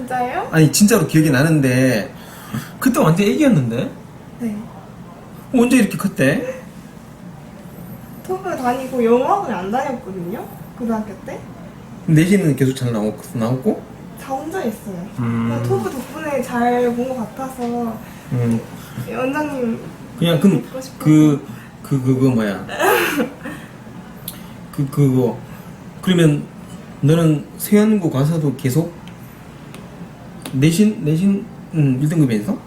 진짜요? 아니 진짜로 기억이 나는데 그때 완전 애기였는데 네. 언제 이렇게 컸대? 토브 다니고 영어학원 안 다녔거든요. 고등학교 때. 내신은 계속 잘 나왔고? 다 혼자 했어요. 그냥 토브 덕분에 잘 본 것 같아서 원장님 그냥 그럼 뵙고 싶어서. 그거 뭐야? 그거 그러면 너는 세연고 가서도 계속 내신 1등급에서?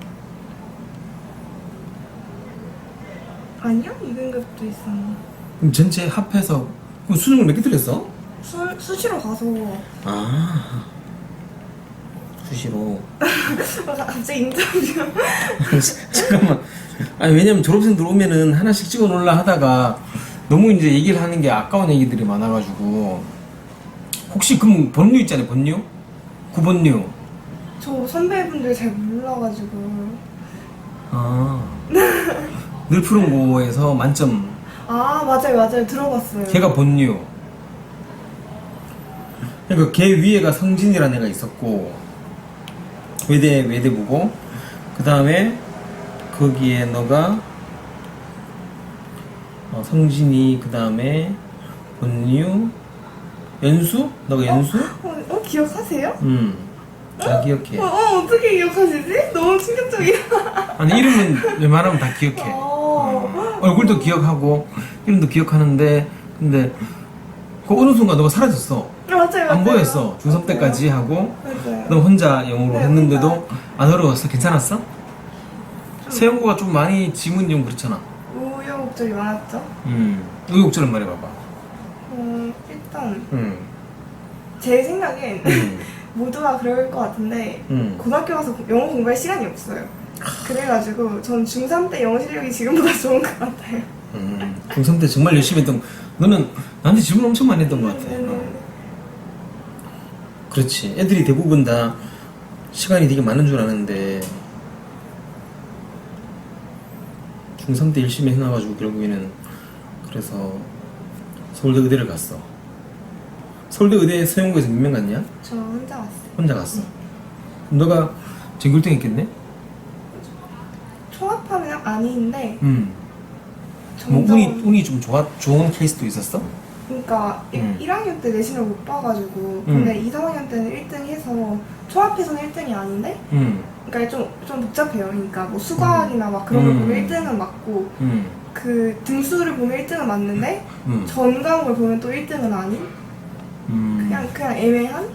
아니요, 2등급도 있었는데. 그럼 전체 합해서 그럼 수능을 몇 개 틀렸어? 수시로 가서 아 수시로. 갑자기 인터뷰. 잠깐만. 아니 왜냐면 졸업생들 오면은 하나씩 찍어 놓으려 하다가 너무 이제 얘기를 하는 게 아까운 얘기들이 많아가지고. 혹시 그럼 번류 있잖아요, 번류? 구번류. 저 선배분들 잘 몰라가지고. 아. 늘 푸른 고에서 만점. 아, 맞아요. 들어봤어요. 걔가 번류. 그러니까 걔 위에가 성진이라는 애가 있었고 외대부고 그 다음에 거기에 너가 성진이 그 다음에 번류 연수? 너가 연수? 기억하세요? 다 기억해. 어떻게 기억하시지? 너무 충격적이야. 아니 이름은 웬만하면 다 기억해. 얼굴도 기억하고 이름도 기억하는데 근데 그 어느 순간 너가 사라졌어. 맞아요. 안 보였어. 중3 때까지 하고 맞아요. 너 혼자 영어로 네, 했는데도 안 어려웠어? 괜찮았어? 세영고가 좀 많이 지문 좀 그렇잖아. 우여곡절이 많았죠? 의욕처럼 말해봐봐. 일단 제 생각엔 모두가 그럴 것 같은데 고등학교 가서 영어 공부할 시간이 없어요. 그래가지고 전 중3 때 영어 실력이 지금보다 좋은 것 같아요. 중3 때 정말 열심히 했던 너는 나한테 질문 엄청 많이 했던 것 같아. 그렇지. 애들이 대부분 다 시간이 되게 많은 줄 아는데 중3 때 열심히 해놔가지고 결국에는 그래서 서울대 의대를 갔어. 서울대 의대 세영고에서 몇 명 갔냐? 저 혼자 왔어요. 혼자 갔어. 그럼 너가 전교 1등 했겠네? 총합하면 아닌데 뭐 점점 운이 좀 좋은 케이스도 있었어? 그러니까 1학년 때 내신을 못 봐가지고 근데 2, 3학년 때는 1등 해서 총합해서는 1등이 아닌데 그러니까 좀 복잡해요. 그러니까 뭐 수학이나 막 그런 걸 보면 1등은 맞고 그 등수를 보면 1등은 맞는데 전 과목을 보면 또 1등은 아닌 그냥 애매한?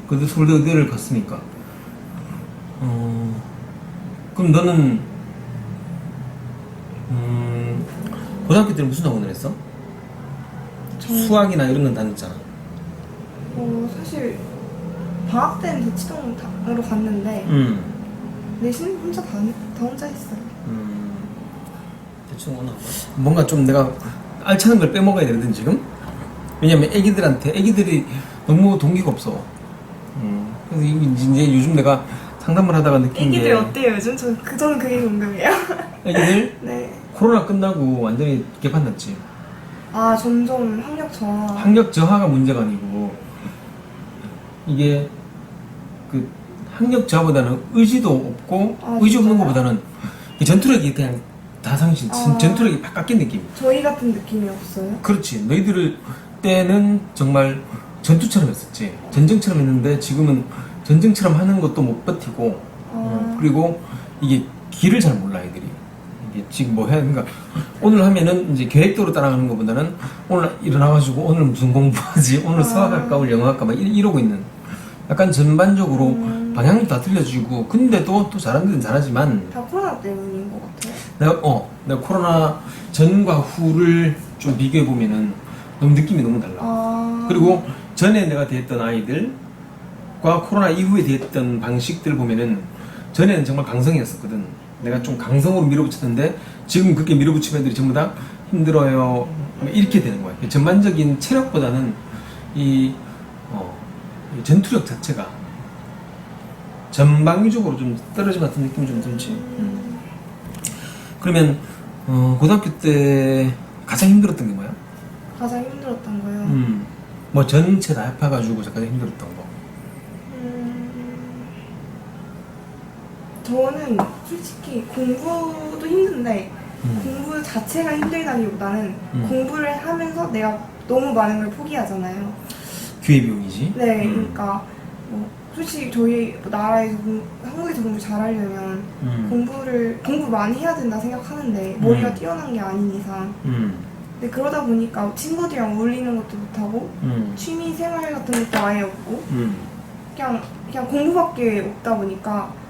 근데 서울대 의대를 갔으니까 그럼 너는 고등학교 때는 무슨 학원을 했어? 수학이나 이런 건 다녔잖아. 사실 방학 때는 대치동으로 갔는데 내신 혼자 다 혼자 했어요. 대충 오나 뭔가 좀 내가 알차는 걸 빼먹어야 되거든 지금. 왜냐면 애기들이 너무 동기가 없어. 그래서 이제 요즘 내가 상담을 하다가 느낀 게 애기들 어때요 요즘? 저는 그게 궁금해요. 애기들? 네. 코로나 끝나고 완전히 개판 났지. 아 점점 학력 저하. 학력 저하가 문제가 아니고 이게 그 학력 저하보다는 의지도 없고 의지 없는 것보다는 전투력이 그냥 다 전투력이 팍 깎인 느낌. 저희 같은 느낌이 없어요? 그렇지. 너희들 때는 정말 전투처럼 했었지. 전쟁처럼 했는데 지금은 전쟁처럼 하는 것도 못 버티고 그리고 이게 길을 잘 몰라 애들이. 이게 지금 뭐 해야 되는가. 오늘 하면은 이제 계획대로 따라가는 것보다는 오늘 일어나가지고 오늘 무슨 공부하지? 오늘 수학할까? 오늘 영어할까? 막 이러고 있는. 약간 전반적으로 방향도 다 틀려지고 근데도 또 잘하는 데는 잘하지만 다 코로나 때문인 것 같아요. 내가 코로나 전과 후를 좀 비교해 보면은 너무 느낌이 너무 달라. 그리고 전에 내가 대했던 아이들과 코로나 이후에 대했던 방식들 보면은 전에는 정말 강성이었었거든. 내가 좀 강성으로 밀어붙였는데 지금 그렇게 밀어붙이면 애들이 전부 다 힘들어요 이렇게 되는 거야. 전반적인 체력보다는 이 전투력 자체가 전방위적으로 좀 떨어진 것 같은 느낌이 좀 들지. 그러면 고등학교 때 가장 힘들었던 게 뭐야? 가장 힘들었던 거요? 뭐 전체 다 합해가지고 가장 힘들었던 거. 저는 솔직히 공부도 힘든데 공부 자체가 힘들다기보다는 공부를 하면서 내가 너무 많은 걸 포기하잖아요. 기회비용이지. 네, 그러니까 뭐 솔직히 저희 나라에서 한국에서 공부 잘하려면 공부 많이 해야 된다 생각하는데 머리가 뛰어난 게 아닌 이상. 근데 그러다 보니까 친구들이랑 어울리는 것도 못하고 취미 생활 같은 것도 아예 없고 그냥 공부밖에 없다 보니까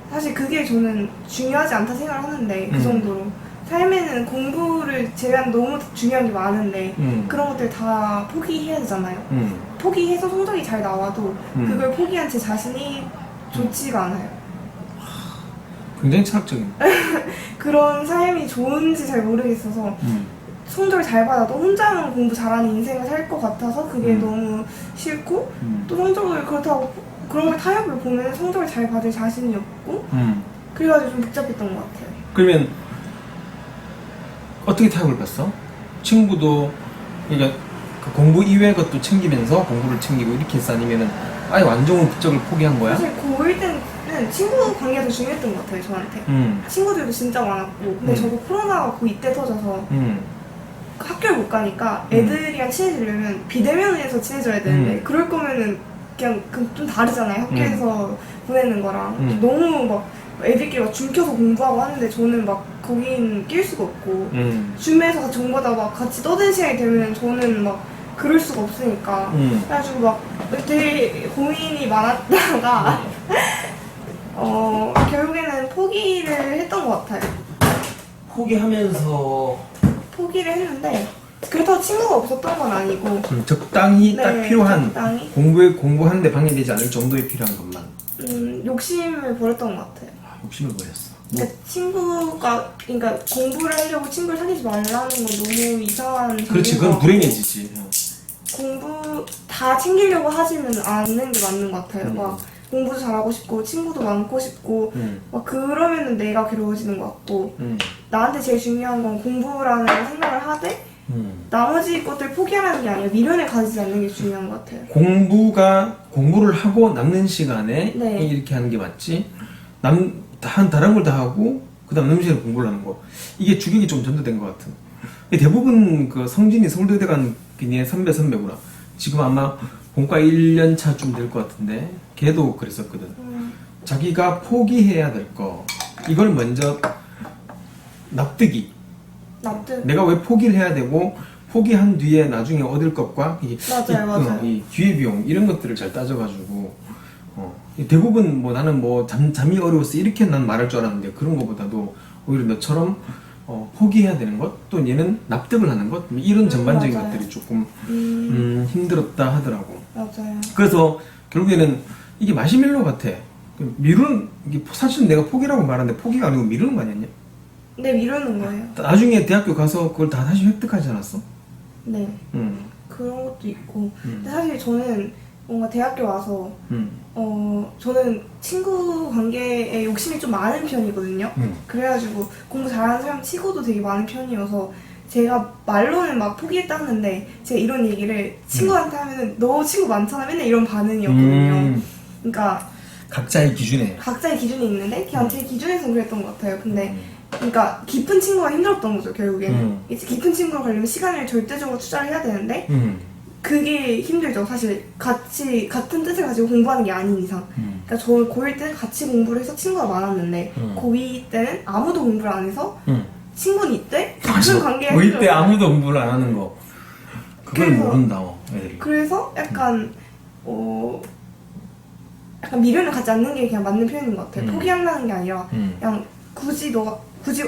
사실 그게 저는 중요하지 않다 생각을 하는데 그 정도로 삶에는 공부를 제외한 너무 중요한 게 많은데 그런 것들 다 포기해야 되잖아요. 포기해서 성적이 잘 나와도 그걸 포기한 제 자신이 좋지가 않아요. 굉장히 철학적인. 그런 삶이 좋은지 잘 모르겠어서 성적을 잘 받아도 혼자만 공부 잘하는 인생을 살 것 같아서 그게 너무 싫고 또 성적을 그렇다고 그런 걸 타협을 보면 성적을 잘 받을 자신이 없고 그래가지고 좀 복잡했던 것 같아요. 그러면 어떻게 타협을 봤어? 친구도 그러니까 그 공부 이외의 것도 챙기면서 공부를 챙기고 이렇게 했어? 아니면은 아예 완전 국적을 포기한 거야? 사실 고1 때는 친구 관계가 더 중요했던 것 같아요, 저한테. 친구들도 진짜 많았고 근데 저도 코로나가 고2 때 터져서 학교를 못 가니까 애들이랑 친해지려면 비대면에서 친해져야 되는데 그럴 거면은 그냥 좀 다르잖아요. 학교에서 보내는 거랑 너무 막 애들끼리 막 줌 켜서 공부하고 하는데 저는 막 거긴 낄 수가 없고 줌에서 같이 공부하다 막 같이 떠드는 시간이 되면 저는 막 그럴 수가 없으니까 그래가지고 막 되게 고민이 많았다가 결국에는 포기를 했던 것 같아요. 포기를 했는데 그렇다고 친구가 없었던 건 아니고 적당히 딱 네, 필요한 적당히. 공부하는데 방해되지 않을 정도에 필요한 것만. 욕심을 버렸던 것 같아요. 욕심을 버렸어. 그러니까 공부를 하려고 친구를 사귀지 말라는 건 너무 이상한 그렇지, 정보인 그건 것 불행해지지. 같고 공부 다 챙기려고 하지는 않는 게 맞는 것 같아요. 막 공부도 잘하고 싶고 친구도 많고 싶고 막 그러면은 내가 괴로워지는 것 같고 나한테 제일 중요한 건 공부라는 생각을 하되 나머지 것들 포기하라는 게 아니라 미련을 가지지 않는 게 중요한 것 같아요. 공부를 하고 남는 시간에 네. 이렇게 하는 게 맞지. 다른 걸 다 하고 그다음 남는 시간에 공부를 하는 거. 이게 주객이 좀 전도된 것 같은. 대부분 그 성진이 서울대 간 걔네 선배구나. 지금 아마 본과 1년 차쯤 될 것 같은데 걔도 그랬었거든. 자기가 포기해야 될 거 이걸 먼저 납득. 내가 왜 포기를 해야 되고 포기한 뒤에 나중에 얻을 것과 맞아요. 이 기회비용 이런 것들을 잘 따져가지고 대부분 뭐 나는 뭐 잠이 어려워서 이렇게 난 말할 줄 알았는데 그런 것보다도 오히려 너처럼 포기해야 되는 것 또 얘는 납득을 하는 것 이런 전반적인 맞아요. 것들이 조금 힘들었다 하더라고. 맞아요. 그래서 결국에는 이게 마시멜로 같아. 이게 사실은 내가 포기라고 말하는데 포기가 아니고 미루는 거 아니었냐? 네, 미루는 거예요. 나중에 대학교 가서 그걸 다 다시 획득하지 않았어? 네. 그런 것도 있고. 근데 사실 저는 뭔가 대학교 와서 저는 친구 관계에 욕심이 좀 많은 편이거든요. 그래가지고 공부 잘하는 사람 치고도 되게 많은 편이어서 제가 말로는 막 포기했다 하는데 제가 이런 얘기를 친구한테 하면은 너 친구 많잖아 맨날 이런 반응이었거든요. 그러니까 각자의 기준이 있는데 그냥 제 기준에서는 그랬던 것 같아요. 근데 그러니까 깊은 친구가 힘들었던 거죠 결국에는. 이제 깊은 친구로 가려면 시간을 절대적으로 투자를 해야 되는데 그게 힘들죠. 사실 같은 뜻을 가지고 공부하는 게 아닌 이상. 그러니까 저 고1 때는 같이 공부를 해서 친구가 많았는데 고2 때는 아무도 공부를 안 해서 친구는 이때 깊은 관계가 고2 때 아무도 공부를 안 하는 거 그걸 그래서, 모른다 애들이. 그래서 약간 미련을 갖지 않는 게 그냥 맞는 표현인 것 같아요. 포기하려는 게 아니라 그냥 굳이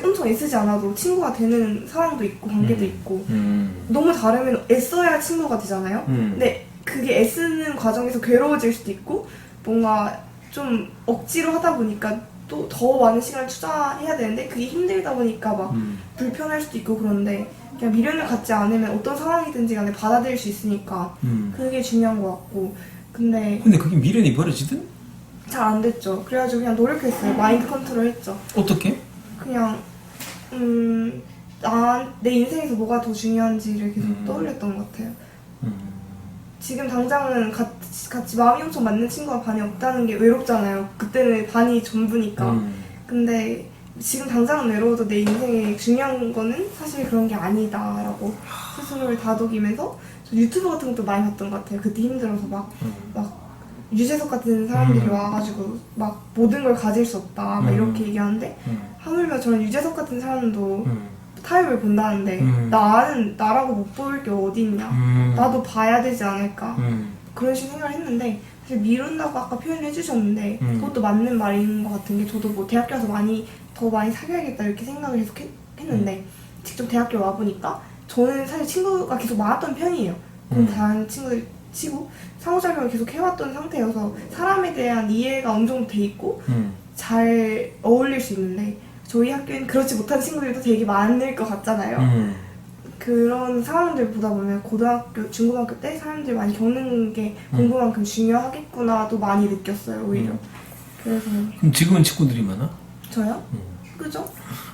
엄청 애쓰지 않아도 친구가 되는 상황도 있고 관계도 있고 너무 다르면 애써야 친구가 되잖아요. 근데 그게 애쓰는 과정에서 괴로워질 수도 있고 뭔가 좀 억지로 하다 보니까 또 더 많은 시간을 투자해야 되는데 그게 힘들다 보니까 막 불편할 수도 있고 그런데 그냥 미련을 갖지 않으면 어떤 상황이든지 간에 받아들일 수 있으니까 그게 중요한 것 같고 근데 그게 미련이 버려지든? 잘 안 됐죠. 그래가지고 그냥 노력했어요. 마인드 컨트롤 했죠. 어떻게? 그냥 내 인생에서 뭐가 더 중요한지를 계속 떠올렸던 것 같아요. 지금 당장은 같이 마음이 엄청 맞는 친구가 반이 없다는 게 외롭잖아요. 그때는 반이 전부니까. 근데 지금 당장은 외로워도 내 인생에 중요한 거는 사실 그런 게 아니다라고 스스로를 다독이면서 저 유튜브 같은 것도 많이 봤던 것 같아요. 그때 힘들어서 막 유재석 같은 사람들이 와가지고 막 모든 걸 가질 수 없다 막 이렇게 얘기하는데 하물며 저는 유재석 같은 사람도 타협을 본다는데 나라고 못 볼 게 어딨냐 나도 봐야 되지 않을까 그런 식으로 생각을 했는데 사실 미룬다고 아까 표현을 해주셨는데 그것도 맞는 말인 것 같은 게 저도 뭐 대학교 와서 더 많이 사귀어야겠다 이렇게 생각을 계속 했는데 직접 대학교 와보니까 저는 사실 친구가 계속 많았던 편이에요. 다른 친구들 치고 상호작용을 계속 해왔던 상태여서 사람에 대한 이해가 어느 정도 돼 있고 잘 어울릴 수 있는데 저희 학교엔 그렇지 못한 친구들도 되게 많을 것 같잖아요. 그런 상황들 보다 보면 고등학교, 중고등학교 때 사람들이 많이 겪는 게 공부만큼 중요하겠구나도 많이 느꼈어요, 오히려. 그래서 그럼 지금은 친구들이 많아? 저요? 그죠?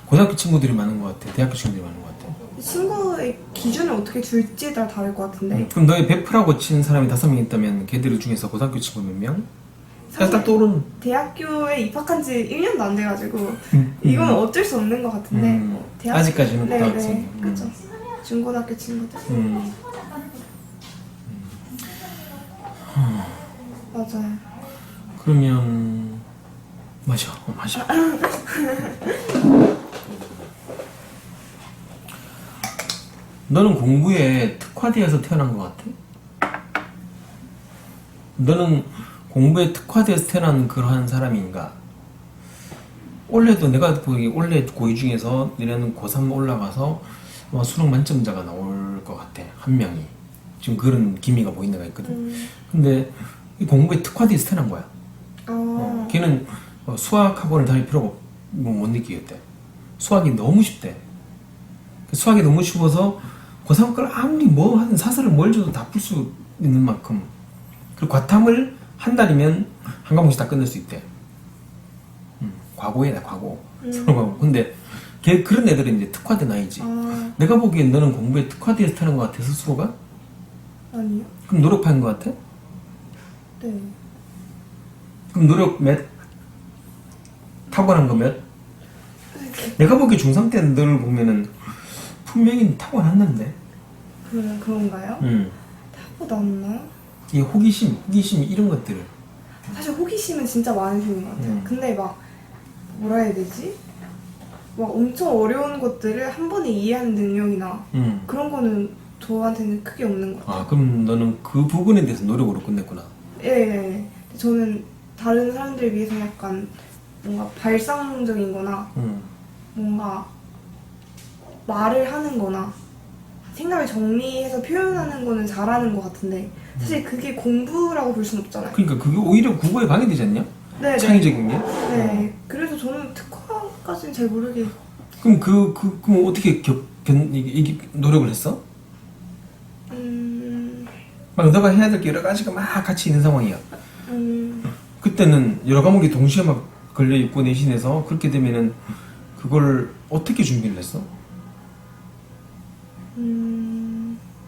고등학교 친구들이 많은 것 같아? 대학교 친구들이 많은 것 같아? 친구의 기준을 어떻게 줄지에 따라 다를 것 같은데 그럼 너의 베프라고 치는 사람이 5명 있다면 걔들 중에서 고등학교 친구 몇 명? 딱 떠오르는 대학교에 입학한 지 1년도 안 돼가지고 이건 어쩔 수 없는 것 같은데 뭐 아직까지는 네네 고등학생. 그죠 중고등학교 친구들 맞아요. 그러면 마셔. 너는 공부에 특화되어서 태어난 것 같아? 너는 공부에 특화되어서 태어난 그러한 사람인가? 올해도 내가 보기 올해 고2 중에서 내년은 고3 올라가서 아마 수능 만점자가 나올 것 같아. 한 명이. 지금 그런 기미가 보이는 애가 있거든. 근데 이 공부에 특화되어서 태어난 거야. 걔는 수학 학원을 다닐 필요가 못 느끼겠대. 수학이 너무 쉽대. 수학이 너무 쉬워서 고3 걸 아무리 뭐 하든 사설을 뭘 줘도 다 풀 수 있는 만큼 그리고 과탐을 한 달이면 한 과목씩 다 끝낼 수 있대. 과거에다 과거. 근데 걔 그런 애들은 이제 특화된 아이지. 내가 보기엔 너는 공부에 특화되어서 타는 것 같아 스스로가? 아니요. 그럼 노력하는 것 같아? 네. 그럼 노력 몇? 타고난 거 몇? 내가 보기에 중3 때 너를 보면은 분명히 타고났는데. 그런가요? 타고났나? 이 호기심 이런 것들을. 사실 호기심은 진짜 많으신 것 같아요. 근데 막 뭐라 해야 되지? 막 엄청 어려운 것들을 한 번에 이해하는 능력이나 그런 거는 저한테는 크게 없는 것 같아요. 아 그럼 너는 그 부분에 대해서 노력으로 끝냈구나. 예. 저는 다른 사람들에 비해서 약간 뭔가 발상적인 거나 뭔가 말을 하는 거나 생각을 정리해서 표현하는 거는 잘하는 것 같은데 사실 그게 공부라고 볼 수는 없잖아요. 그러니까 그게 오히려 국어에 방해되지 않냐? 네. 창의적인 게? 네. 그래서 저는 특화까지는 잘 모르겠어요. 그럼 그럼 어떻게 이게 노력을 했어? 막 너가 해야 될 게 여러 가지가 막 같이 있는 상황이야. 그때는 여러 과목이 동시에 막 걸려 있고 내신에서 그렇게 되면은 그걸 어떻게 준비를 했어?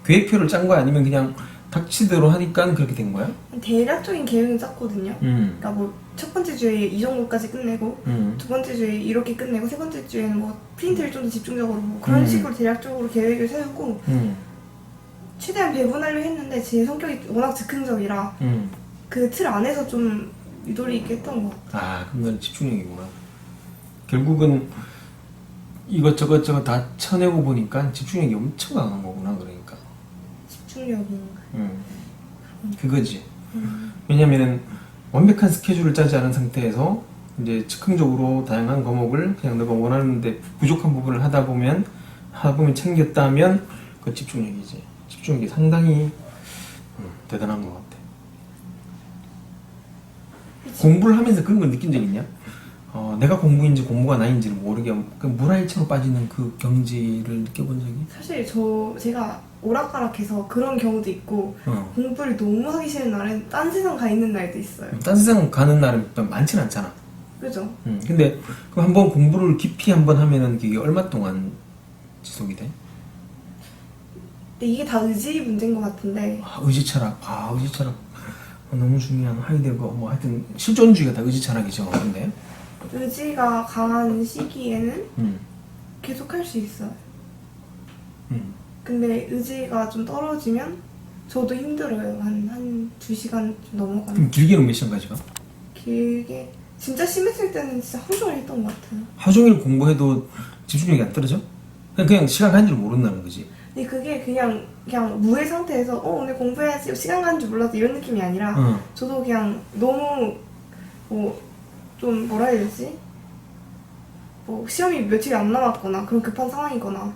계획표를 짠 거야? 아니면 그냥 닥치대로 하니까 그렇게 된 거야? 대략적인 계획은 짰거든요. 그러니까 뭐 첫 번째 주에 이 정도까지 끝내고 두 번째 주에 이렇게 끝내고 세 번째 주에는 뭐 프린트를 좀 더 집중적으로 뭐 그런 식으로 대략적으로 계획을 세우고 최대한 배분하려 했는데 제 성격이 워낙 즉흥적이라 그 틀 안에서 좀 유도리 있게 했던 것 같아요. 아 그럼 너는 집중력이구나. 결국은 이것저것 다 쳐내고 보니까 집중력이 엄청 강한 거구나. 그러니까 집중력인가요? 그거지. 왜냐면은 완벽한 스케줄을 짜지 않은 상태에서 이제 즉흥적으로 다양한 과목을 그냥 너가 원하는데 부족한 부분을 하다 보면 챙겼다면 그 집중력이지. 집중력이 상당히 대단한 것 같아. 공부를 하면서 그런 걸 느낀 적 있냐? 내가 공부인지 공부가 나인지를 모르게 물화일체로 빠지는 그 경지를 느껴본 적이? 사실 제가 오락가락해서 그런 경우도 있고 공부를 너무 하기 싫은 날엔 딴 세상 가 있는 날도 있어요. 딴 세상 가는 날은 많진 않잖아. 그죠? 근데 그 한번 공부를 깊이 한번 하면은 그게 얼마 동안 지속이 돼? 근데 이게 다 의지 문제인 것 같은데 의지 철학. 의지 철학. 너무 중요한 하이데거 뭐 하여튼 실존주의가 다 의지 철학이죠. 근데 의지가 강한 시기에는 계속 할 수 있어요. 근데 의지가 좀 떨어지면 저도 힘들어요. 한 2시간 좀 넘어가면. 그럼 길게는 몇 시간까지가? 길게 진짜 심했을 때는 진짜 하루 종일 했던 것 같아요. 하루 종일 공부해도 집중력이 안 떨어져? 그냥 시간 가는 줄 모른다는 거지. 근데 그게 그냥 무의 상태에서 오늘 공부해야지 시간 가는 줄 몰라서 이런 느낌이 아니라 저도 그냥 너무 좀 뭐라 해야 되지? 시험이 며칠이 안 남았거나 그런 급한 상황이거나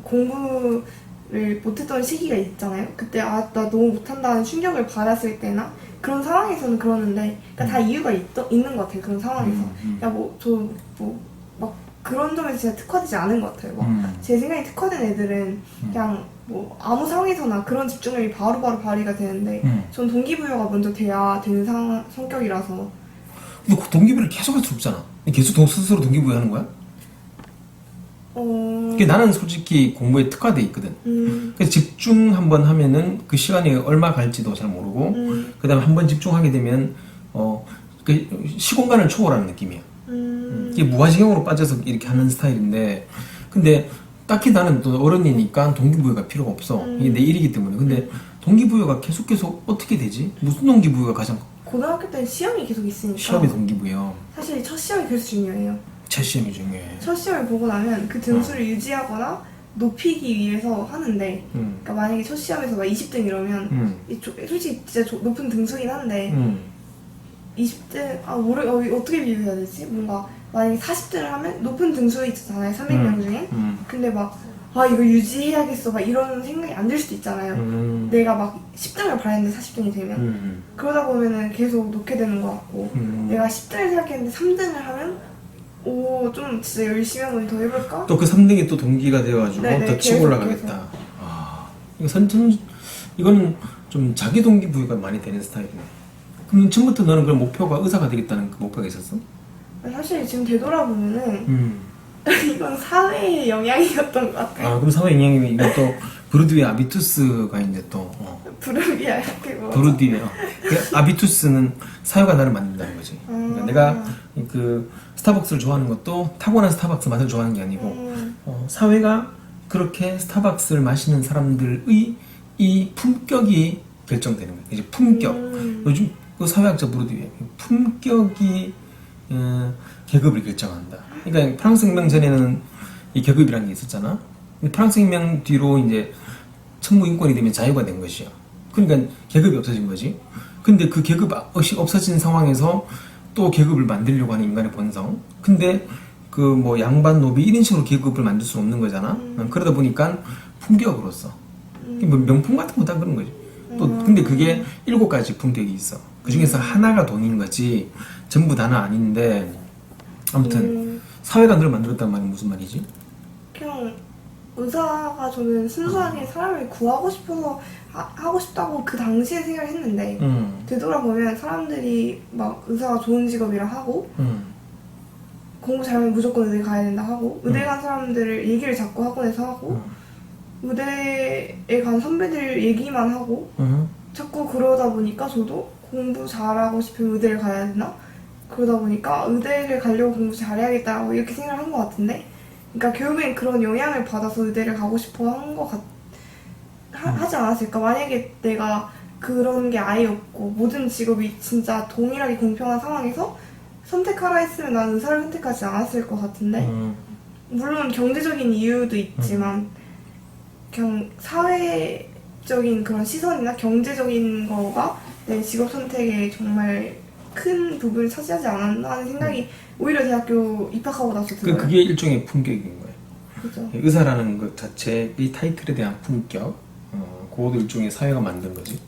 공부를 못했던 시기가 있잖아요. 그때 나 너무 못한다는 충격을 받았을 때나 그런 상황에서는 그러는데 그러니까 다 이유가 있는 것 같아요. 그런 상황에서 막 그런 점에서 진짜 특화되지 않은 것 같아요. 제 생각에 특화된 애들은 그냥 아무 상황에서나 그런 집중력이 바로바로 발휘가 되는데 전 동기부여가 먼저 돼야 되는 성격이라서. 근데 그 동기부여를 계속 할 수 없잖아. 계속 스스로 동기부여하는 거야? 나는 솔직히 공부에 특화돼 있거든. 그래서 집중 한번 하면은 그 시간이 얼마 갈지도 잘 모르고 그 다음에 한번 집중하게 되면 그 시공간을 초월하는 느낌이야. 이게 무아지경으로 빠져서 이렇게 하는 스타일인데 근데 딱히 나는 또 어른이니까 동기부여가 필요가 없어. 이게 내 일이기 때문에. 근데 동기부여가 계속 어떻게 되지? 무슨 동기부여가 가장 고등학교 때는 시험이 계속 있으니까 시험의 동기부여. 사실 첫 시험이 그래서 중요해요. 첫 시험이 중요해. 첫 시험을 보고 나면 그 등수를 유지하거나 높이기 위해서 하는데 그러니까 만약에 첫 시험에서 막 20등 이러면 솔직히 진짜 높은 등수긴 한데 20등 어떻게 비교해야 되지? 뭔가 만약에 40등을 하면 높은 등수 있잖아요. 300명 중에. 근데 막 이거 유지해야겠어 막 이런 생각이 안 들 수도 있잖아요. 내가 막 10등을 바랬는데 40등이 되면 그러다 보면은 계속 놓게 되는 것 같고 내가 10등을 생각했는데 3등을 하면 좀 진짜 열심히 한번 더 해볼까? 또 그 3등이 또 동기가 되어가지고 네네, 더 치고 올라가겠다. 이거는 좀 자기 동기부여가 많이 되는 스타일이네. 그럼 처음부터 너는 그런 목표가 의사가 되겠다는 그 목표가 있었어? 사실 지금 되돌아보면은 이건 사회의 영향이었던 것 같아요. 그럼 사회 영향이면 이것도 브루디의 아비투스가 이제 또 브루디아 이렇게 뭐 브루디의 아비투스는 사회가 나를 만든다는 거지. 그러니까 내가 그 스타벅스를 좋아하는 것도 타고난 스타벅스 맛을 좋아하는 게 아니고 사회가 그렇게 스타벅스를 마시는 사람들의 이 품격이 결정되는 거야. 이제 품격. 요즘 그 사회학자 브루디의 품격이 계급을 결정한다. 그러니까 프랑스 혁명 전에는 이 계급이라는 게 있었잖아. 근데 프랑스 혁명 뒤로 이제 천무인권이 되면 자유가 된 것이야. 그러니까 계급이 없어진 거지. 근데 그 계급이 없어진 상황에서 또 계급을 만들려고 하는 인간의 본성. 근데 그 뭐 양반 노비 이런 식으로 계급을 만들 수는 없는 거잖아. 그러다 보니까 품격으로서 뭐 명품 같은 거 다 그런 거지. 또 근데 그게 7가지 품격이 있어. 그 중에서 하나가 돈인 거지 전부 다는 아닌데 아무튼 사회가 널 만들었단 말은 무슨 말이지? 그냥 의사가 저는 순수하게 사람을 구하고 싶어서 하고 싶다고 그 당시에 생각을 했는데 되돌아보면 사람들이 막 의사가 좋은 직업이라 하고 공부 잘하면 무조건 의대 가야 된다 하고 의대 간 사람들을 얘기를 자꾸 학원에서 하고 의대에 간 선배들 얘기만 하고 자꾸 그러다 보니까 저도 공부 잘하고 싶으면 의대를 가야 되나? 그러다 보니까 의대를 가려고 공부 잘해야겠다고 이렇게 생각을 한 것 같은데 그러니까 결국엔 그런 영향을 받아서 의대를 가고 싶어 한 것 하지 않았을까? 만약에 내가 그런 게 아예 없고 모든 직업이 진짜 동일하게 공평한 상황에서 선택하라 했으면 난 의사를 선택하지 않았을 것 같은데 물론 경제적인 이유도 있지만 그냥 사회적인 그런 시선이나 경제적인 거가 내 직업 선택에 정말 큰 부분을 차지하지 않았나 하는 생각이 오히려 대학교 입학하고 나서 들어요. 그게 일종의 품격인 거예요. 그죠. 의사라는 것 자체, 이 타이틀에 대한 품격, 그것도 일종의 사회가 만든 거지.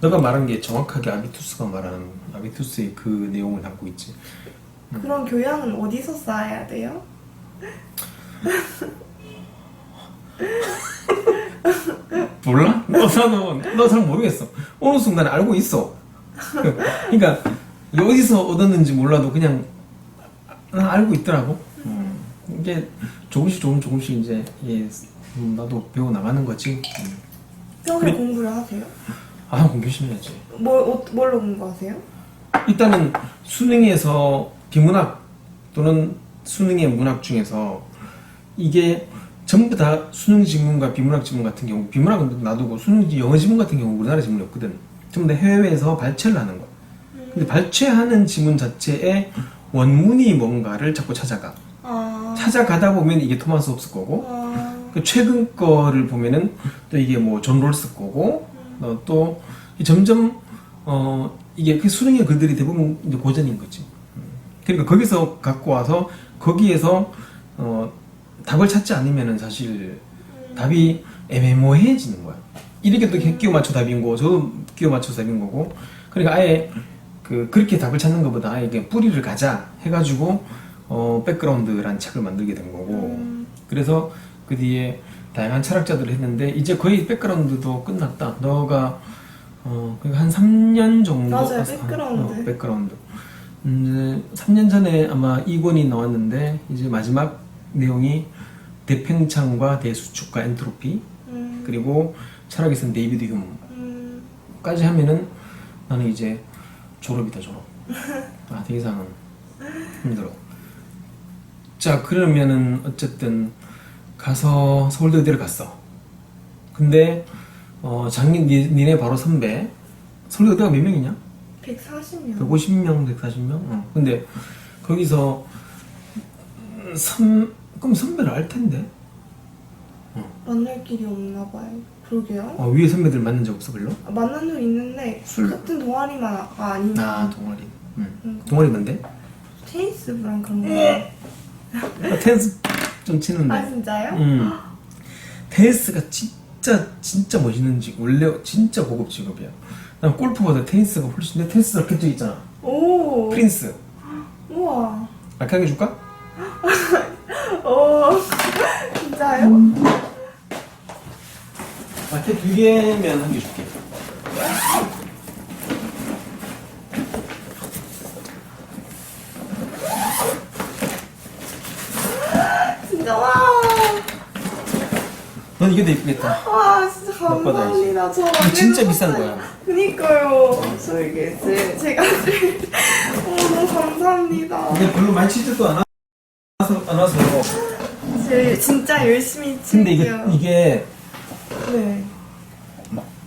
너가 말한 게 정확하게 아비투스가 말하는 아비투스의 그 내용을 담고 있지. 그런 교양은 어디서 쌓아야 돼요? 몰라? 너 잘 모르겠어. 어느 순간에 알고 있어. 그러니까 어디서 얻었는지 몰라도 그냥 알고 있더라고. 이게 조금씩 이제 나도 배워 나가는 거지. 평소에 공부를 하세요? 공부 열심히 해야지. 뭘로 공부하세요? 일단은 수능에서 비문학 또는 수능의 문학 중에서 이게 전부 다 수능 지문과 비문학 지문 같은 경우, 비문학은 놔두고 수능 영어 지문 같은 경우 우리나라 지문이 없거든. 전부 다 해외에서 발췌를 하는 거야. 근데 발췌하는 지문 자체에 원문이 뭔가를 자꾸 찾아가. 찾아가다 보면 이게 토마스 홉스 거고, 그 최근 거를 보면은 또 이게 뭐 존 롤스 거고, 또 점점 이게 그 수능의 글들이 대부분 이제 고전인 거지. 그러니까 거기서 갖고 와서 거기에서 답을 찾지 않으면은 사실 답이 애매모호해지는 거야. 이렇게 또 끼워 맞춰 답인 거고, 저도 끼워 맞춰 답인 거고. 그러니까 아예 그렇게 답을 찾는 것보다 아예 그냥 뿌리를 가자 해가지고 백그라운드라는 책을 만들게 된 거고. 그래서 그 뒤에 다양한 철학자들을 했는데 이제 거의 백그라운드도 끝났다. 너가 한 3년 정도. 맞아요, 백그라운드. 백그라운드. 3년 전에 아마 2권이 나왔는데 이제 마지막 내용이 대팽창과 대수축과 엔트로피 그리고 철학에서는 데이비드 휴먼까지 하면은 나는 이제 졸업이다, 졸업. 아, 더 이상은 힘들어. 자, 그러면은 어쨌든 가서 서울대 의대를 갔어. 근데 니네 바로 선배. 서울대 의대가 몇 명이냐? 140명. 150명, 140명? 근데 거기서 그럼 선배를 알 텐데? 만날 길이 없나 봐요. 그러게요. 위에 선배들 만난 적 없어, 별로? 만난 적 있는데 같은 동아리만 아니면. 동아리. 동아리 뭔데? 테니스 부랑 그런 거. 테니스 좀 치는데. 아, 진짜요? 테니스가 진짜 멋있는 직업. 원래 진짜 고급 직업이야. 난 골프보다 테니스가 훨씬. 내 테니스 라켓 있잖아. 오. 프린스. 우와. 라켓 줄까? 오. 진짜요? 라켓 2개면 한 개 줄게. 진짜 와. 넌 이게 더 예쁘겠다. 와, 진짜 감사합니다. 저 이거 진짜 비싼 거야. 그니까요. 저 이게 제가 너무 감사합니다. 근데 별로 많이 치지도 않아서. 진짜 열심히 근데 칠게요. 이게 네.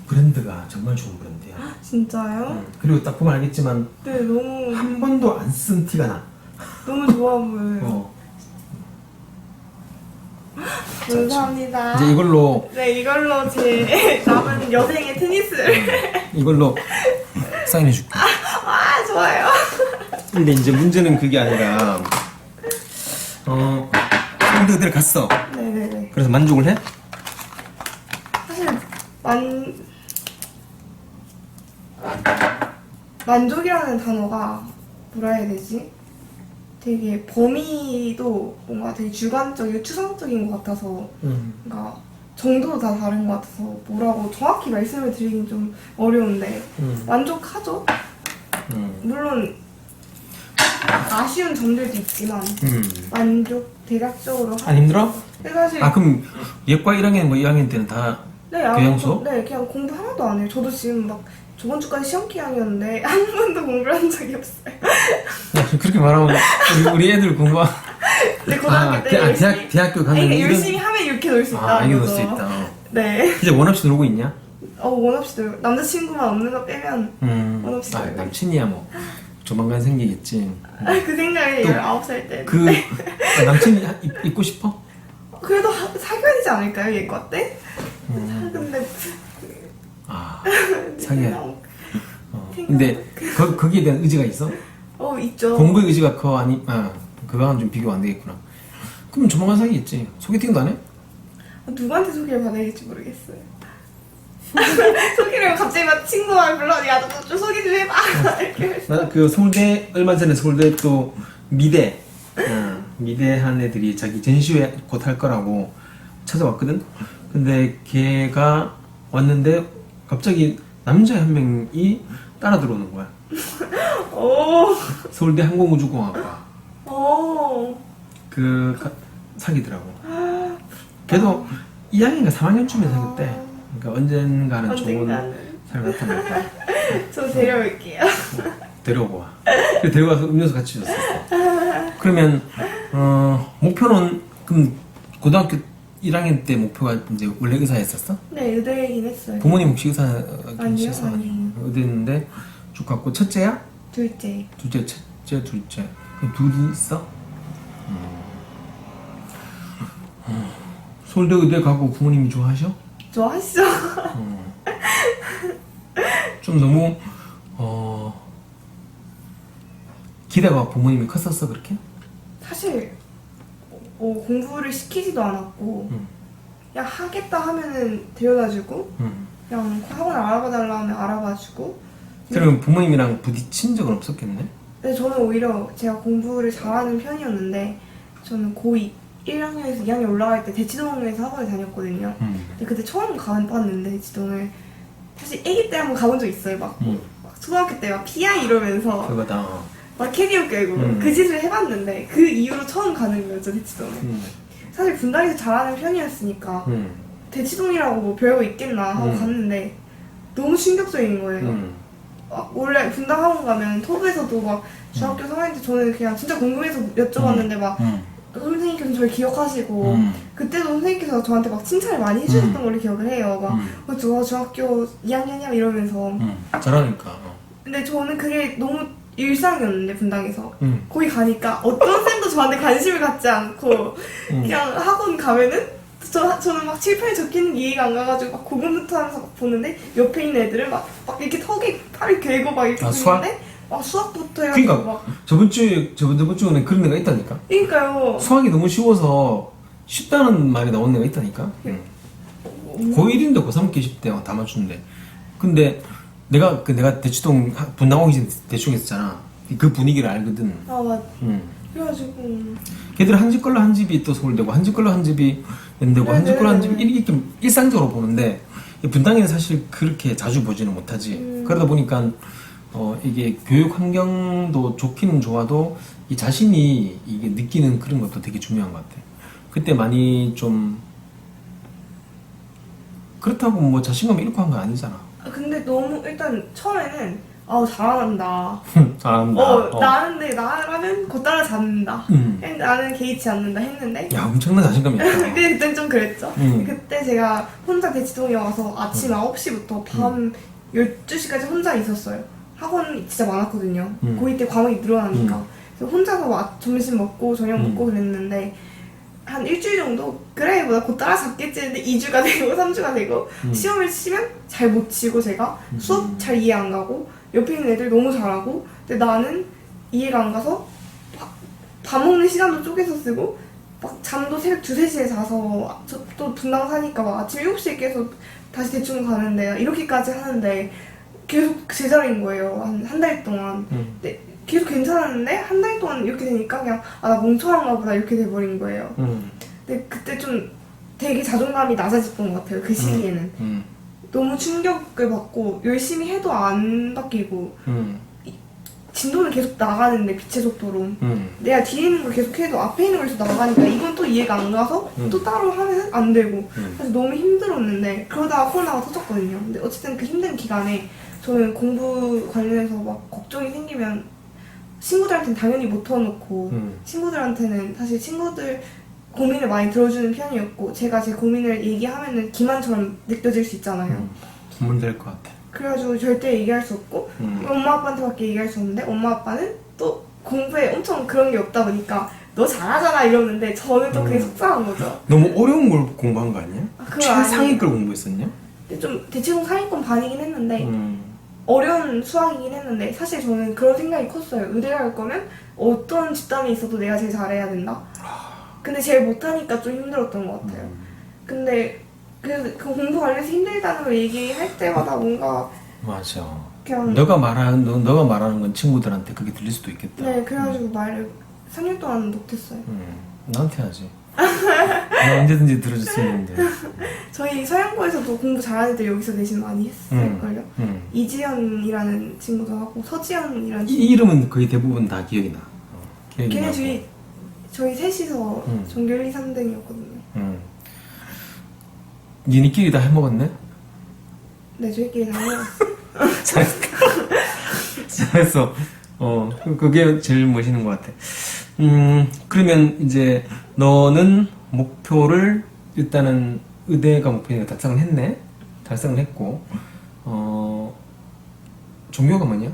브랜드가 정말 좋은 브랜드야. 진짜요? 그리고 딱 보면 알겠지만 네, 너무 한 번도 안 쓴 티가 나. 너무 좋아 보여요. 감사합니다. 이제 이걸로 네, 이걸로 제 남은 여생의 테니스를. 이걸로 사인해 줄게. 아, 좋아요. 근데 이제 문제는 그게 아니라 서울대 의대를 갔어. 네네네. 그래서 만족을 해? 사실 만족이라는 단어가 뭐라 해야 되지? 되게 범위도 뭔가 되게 주관적이고 추상적인 것 같아서 그러니까 정도도 다 다른 것 같아서 뭐라고 정확히 말씀을 드리긴 좀 어려운데 만족하죠? 물론 아쉬운 점들도 있지만 만족 대략적으로 안 힘들어? 근데 사실 그럼 예과 1학년 뭐 2학년 때는 다 네, 교양 수업? 네, 그냥 공부 하나도 안 해요. 저도 지금 막 저번 주까지 시험 기간이었는데 한 번도 공부를 한 적이 없어요. 야, 그렇게 말하면 우리 애들 공부 네, 고등학교 때 열심히 대학교 가면 아니, 열심히 하면 이렇게 놀 수 있다. 이게 놀 수 있다. 네. 이제 원 없이 놀고 있냐? 원 없이 놀 남자친구만 없는 거 빼면 원 없이 놀고. 남친이야 뭐 조만간 생기겠지. 그 생각이 19살 때. 남친이 있고 싶어? 그래도 사귀어야 되지 않을까요, 예과 때? 근데 사귀어야. 근데 거기에 대한 의지가 있어? 있죠. 공부의 의지가 커 아니? 그거랑 좀 비교가 안 되겠구나. 그럼 조만간 사귀겠지. 소개팅도 안 해? 누구한테 소개를 받아야 될지 모르겠어요. 소개를 갑자기 막 친구가 불러, 야, 너 좀 소개 좀 해봐. 나 그 서울대 얼마 전에 서울대 또 미대 한 애들이 자기 전시회 곧 할 거라고 찾아왔거든. 근데 걔가 왔는데 갑자기 남자 한 명이 따라 들어오는 거야. 오. 서울대 항공우주공학과. 오. 사귀더라고. 걔도 2학년인가 3학년쯤에 사귀었대. 그러니까 언젠가는 좋은 삶을 나타날 거야. 저 데려올게요. 데려오고 와. 데리고 가서 음료수 같이 줬었어. 그러면 목표는 그럼 고등학교 1학년 때 목표가 이제 원래 의사였었어? 네, 의대이긴 했어요. 부모님 혹시 아니요, 의사계셨어? 아니에요. 의대였는데 쭉 갔고 첫째야? 둘째. 둘째, 첫째, 둘째. 그럼 둘이 있어? 서울대 의대 가고 부모님이 좋아하셔? 좋아하시죠? 좀 너무 기대가 부모님이 컸었어 그렇게? 사실 공부를 시키지도 않았고 그냥 하겠다 하면은 데려다주고 그냥 학원 알아봐달라 하면 알아봐주고. 그러면 부모님이랑 부딪힌 적은 없었겠네? 근데 저는 오히려 제가 공부를 잘하는 편이었는데 저는 고2 1학년에서 2학년 올라갈 때 대치동에서 학원을 다녔거든요. 근데 그때 처음 가봤는데 대치동을 사실 아기 때 한번 가본 적 있어요. 막 초등학교 때 막 PI 이러면서 그거다. 막 캐리어 깨고 그 짓을 해봤는데 그 이후로 처음 가는 거였죠 대치동에. 사실 분당에서 잘하는 편이었으니까 대치동이라고 뭐 별거 있겠나 하고 갔는데 너무 충격적인 거예요. 원래 분당 학원 가면 톱에서도 막 중학교 3학년 때 저는 그냥 진짜 궁금해서 여쭤봤는데 막 선생님께서 저를 기억하시고 그때도 선생님께서 저한테 막 칭찬을 많이 해주셨던 걸로 기억을 해요. 막 저 중학교 2학년이야 이러면서. 잘하니까. 근데 저는 그게 너무 일상이었는데 분당에서 거기 가니까 어떤 쌤도 저한테 관심을 갖지 않고 그냥 학원 가면은 저는 막 칠판에 적혀있는 게 이해가 안 가가지고 막 고군분투 하면서 막 보는데 옆에 있는 애들은 막 이렇게 턱에 팔을 괴고 막 이렇게 보는데 막 수학부터 해가지고 그러니까 막 저번 주에는 그런 애가 있다니까. 그러니까요. 수학이 너무 쉬워서 쉽다는 말이 나온 애가 있다니까. 고1인데 고3 계실 때 다 맞추는데. 근데 내가 대치동 분당 오기 전에 대치동에 있었잖아. 그 분위기를 알거든. 아 맞. 그래가지고 걔들 한 집 걸로 한 집이 또 서울대고 한 집 걸로 한 집이 연대고 한 집 걸로 한 집이 이렇게 일상적으로 보는데 분당에는 사실 그렇게 자주 보지는 못하지. 그러다 보니까 이게 교육 환경도 좋기는 좋아도 이 자신이 이게 느끼는 그런 것도 되게 중요한 것 같아. 그때 많이 좀 그렇다고 뭐 자신감 잃고 한 건 아니잖아. 근데 너무 일단 처음에는 잘한다. 잘한다. 나는데 나라면 곧 따라잡는다. 나는 개의치 않는다 했는데. 야 엄청난 자신감이었다. 근데 그땐 좀 그랬죠. 그때 제가 혼자 대치동에 와서 아침 9시부터 밤 12시까지 혼자 있었어요. 학원 진짜 많았거든요. 고2 때 과목이 늘어나니까. 그래서 혼자서 점심 먹고 저녁 먹고 그랬는데 한 일주일 정도 그래 뭐 곧 따라잡겠지 했는데 2주가 되고 3주가 되고 시험을 치면 잘 못 치고 제가 수업 잘 이해 안 가고 옆에 있는 애들 너무 잘하고 근데 나는 이해가 안 가서 밥 먹는 시간도 쪼개서 쓰고 막 잠도 새벽 2, 3시에 자서 또 분당 사니까 막 아침 7시에 깨서 다시 대충 가는데 이렇게까지 하는데 계속 제자리인 거예요. 한 달 동안. 근데 계속 괜찮았는데 한 달 동안 이렇게 되니까 그냥 나 멍청한가 보다 이렇게 돼버린 거예요. 근데 그때 좀 되게 자존감이 낮아졌던 것 같아요. 그 시기에는. 너무 충격을 받고 열심히 해도 안 바뀌고 진도는 계속 나가는데 빛의 속도로 내가 뒤에 있는 걸 계속 해도 앞에 있는 걸 계속 나가니까 이건 또 이해가 안 가서 또 따로 하면 안 되고 그래서 너무 힘들었는데 그러다가 코로나가 터졌거든요. 근데 어쨌든 그 힘든 기간에 저는 공부 관련해서 막 걱정이 생기면 친구들한테는 당연히 못 털어놓고 친구들한테는 사실 친구들 고민을 많이 들어주는 편이었고 제가 제 고민을 얘기하면은 기만처럼 느껴질 수 있잖아요. 문제일 것 같아. 그래가지고 절대 얘기할 수 없고 엄마 아빠한테밖에 얘기할 수 없는데 엄마 아빠는 또 공부에 엄청 그런 게 없다 보니까 너 잘하잖아 이러는데 저는 또 그게 속상한 거죠. 너무 어려운 걸 공부한 거 아니야? 그거 최상위 걸 공부했었냐? 근데 좀 대체공 상위권 반이긴 했는데 어려운 수학이긴 했는데 사실 저는 그런 생각이 컸어요. 의대 갈 거면 어떤 집단에 있어도 내가 제일 잘해야 된다. 근데 제일 못하니까 좀 힘들었던 것 같아요. 근데 그 공부 관련해서 힘들다는 걸 얘기할 때마다 뭔가 맞아. 그냥 너가 말하는 건 친구들한테 그게 들릴 수도 있겠다. 네 그래가지고 말을 3년 동안 못했어요. 나한테 하지. 나 언제든지 들어줄 수 있는데. 저희 서영고에서도 공부 잘하는 애들 여기서 내신 많이 했을걸요. 이지연이라는 친구도 하고 서지연이라는 이 이름은 거의 대부분 다 기억이 나. 기억이 걔네 나고. 저희 셋이서 전교 1, 2, 3등이었거든요. 니네끼리 다 해먹었네? 네 저희끼리 다 해먹었어요. 잘했어. 그게 제일 멋있는 것 같아. 그러면 이제 너는 목표를 일단은 의대가 목표니까 달성을 했네. 달성을 했고, 종교가 뭐냐?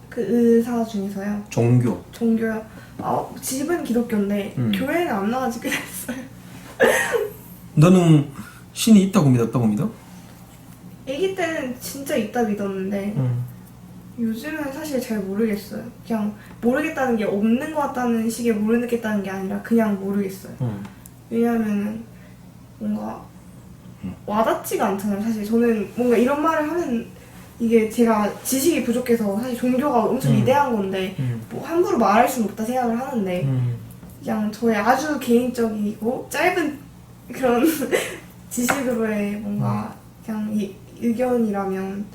그 의사 중에서요. 종교요. 집은 기독교인데 교회는 안 나가지고 했어요. 너는 신이 있다고 믿어, 없다고 믿어? 아기 때는 진짜 있다 믿었는데 요즘은 사실 잘 모르겠어요. 그냥 모르겠다는 게 없는 것 같다는 식의 모르겠다는 게 아니라 그냥 모르겠어요. 왜냐면은 뭔가 와닿지가 않잖아요. 사실 저는 뭔가 이런 말을 하면 이게 제가 지식이 부족해서 사실 종교가 엄청 위대한 건데 뭐 함부로 말할 수는 없다 생각을 하는데 그냥 저의 아주 개인적이고 짧은 그런 지식으로의 뭔가 그냥 의견이라면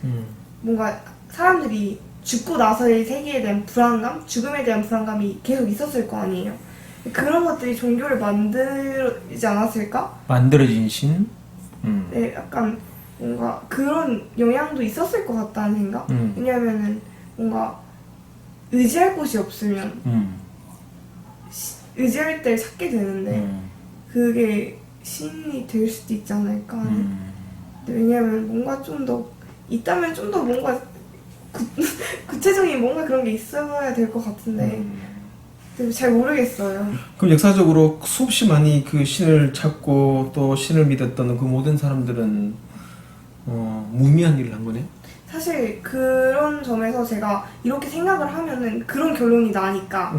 뭔가 사람들이 죽고 나서의 세계에 대한 불안감, 죽음에 대한 불안감이 계속 있었을 거 아니에요. 그런 것들이 종교를 만들지 않았을까? 만들어진 신? 네, 약간 뭔가 그런 영향도 있었을 것 같다는 생각? 왜냐면은 뭔가 의지할 곳이 없으면 의지할 때를 찾게 되는데 그게 신이 될 수도 있지 않을까 하는. 왜냐면 뭔가 좀 더 있다면 좀 더 뭔가 구체적인 뭔가 그런 게 있어야 될 것 같은데 잘 모르겠어요. 그럼 역사적으로 수없이 많이 그 신을 찾고 또 신을 믿었던 그 모든 사람들은 무의미한 일을 한 거네? 사실 그런 점에서 제가 이렇게 생각을 하면은 그런 결론이 나니까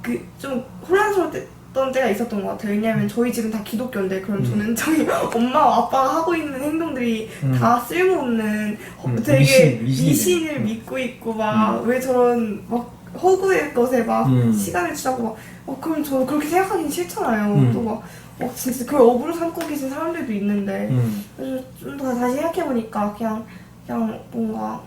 그 좀 혼란스러웠던 때가 있었던 것 같아요. 왜냐면 저희 집은 다 기독교인데 그럼 저는 저희 엄마와 아빠가 하고 있는 행동들이 다 쓸모없는 되게 미신을 믿고 있고 막 왜 저런 막 허구의 것에 막 시간을 치자고 막 그럼 저는 그렇게 생각하기는 싫잖아요. 또 막 진짜 그걸 업으로 삼고 계신 사람들도 있는데 그래서 좀 더 다시 생각해보니까 그냥 뭔가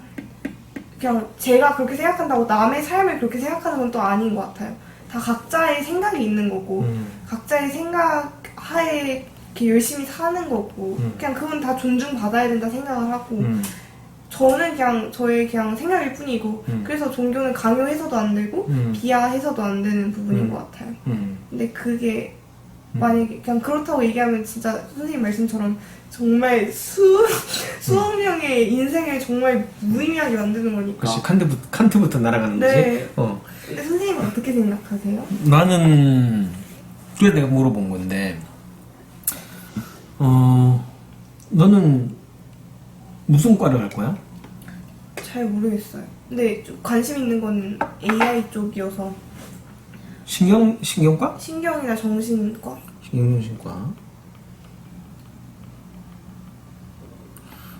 그냥 제가 그렇게 생각한다고 남의 삶을 그렇게 생각하는 건 또 아닌 것 같아요. 다 각자의 생각이 있는 거고 각자의 생각 하에 이렇게 열심히 사는 거고 그냥 그건 다 존중받아야 된다 생각을 하고 저는 그냥 저의 그냥 생각일 뿐이고 그래서 종교는 강요해서도 안 되고 비하해서도 안 되는 부분인 것 같아요. 근데 그게 만약에 그냥 그렇다고 얘기하면 진짜 선생님 말씀처럼 정말 수억 명의 인생을 정말 무의미하게 만드는 거니까. 그렇지. 칸트부터 날아가는 거지. 네. 근데 선생님은 어떻게 생각하세요? 나는 그래 내가 물어본 건데 너는 무슨 과를 갈 거야? 잘 모르겠어요. 근데 좀 관심 있는 건 AI 쪽이어서. 신경과? 신경이나 정신과? 신경정신과.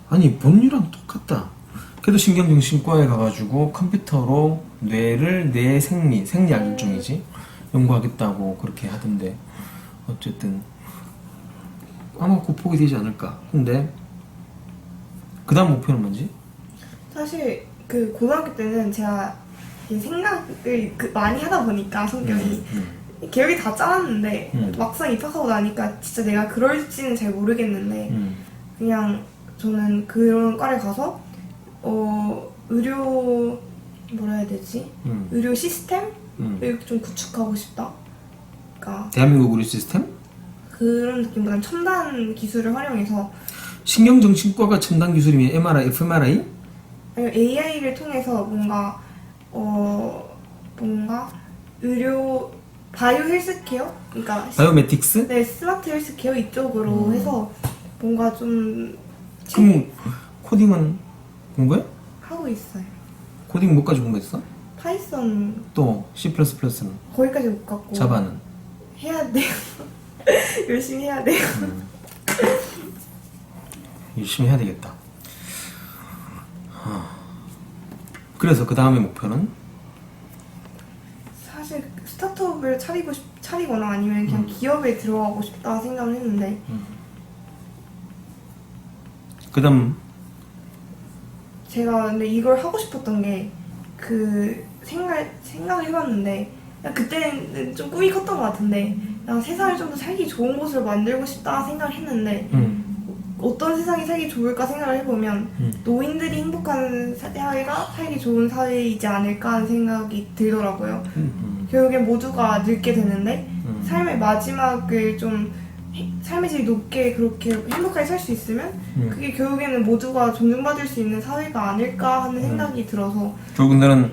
아니 본유랑 똑같다. 그래도 신경정신과에 가가지고 컴퓨터로 내 생리 알결정이지 연구하겠다고 그렇게 하던데 어쨌든 아마 곧 보게 되지 않을까. 근데 그 다음 목표는 뭔지? 사실 그 고등학교 때는 제가 생각을 많이 하다 보니까 성격이 계획이 다 짜놨는데 막상 입학하고 나니까 진짜 내가 그럴지는 잘 모르겠는데 그냥 저는 그런 과를 가서 의료 뭐라 해야 되지? 의료 시스템을 좀 구축하고 싶다. 그러니까 대한민국 의료 시스템? 그런 느낌보다는 첨단 기술을 활용해서 신경정신과가 첨단 기술이면 MRI, fMRI? AI를 통해서 뭔가 의료 바이오 헬스케어? 그러니까 바이오매틱스? 네, 스마트 헬스케어 이쪽으로 해서 뭔가 좀 그럼 코딩은 공부해? 하고 있어요. 코딩 뭐까지 공부했어? 파이썬 또 C++는? 거기까지 못 갔고 자바는? 해야 돼요. 열심히 해야 돼요. 열심히 해야 되겠다. 그래서 그 다음에 목표는? 사실 스타트업을 차리거나 아니면 그냥 기업에 들어가고 싶다 생각을 했는데 그 다음 제가 근데 이걸 하고 싶었던 게 그 생각을 해봤는데 그때는 좀 꿈이 컸던 것 같은데 난 세상을 좀 더 살기 좋은 곳을 만들고 싶다 생각을 했는데 어떤 세상이 살기 좋을까 생각을 해보면 노인들이 행복한 사회가 살기 좋은 사회이지 않을까 하는 생각이 들더라고요. 결국엔 모두가 늙게 되는데 삶의 마지막을 좀 삶의 질이 높게 그렇게 행복하게 살 수 있으면 그게 결국에는 모두가 존중받을 수 있는 사회가 아닐까 하는 생각이 들어서 결국 너는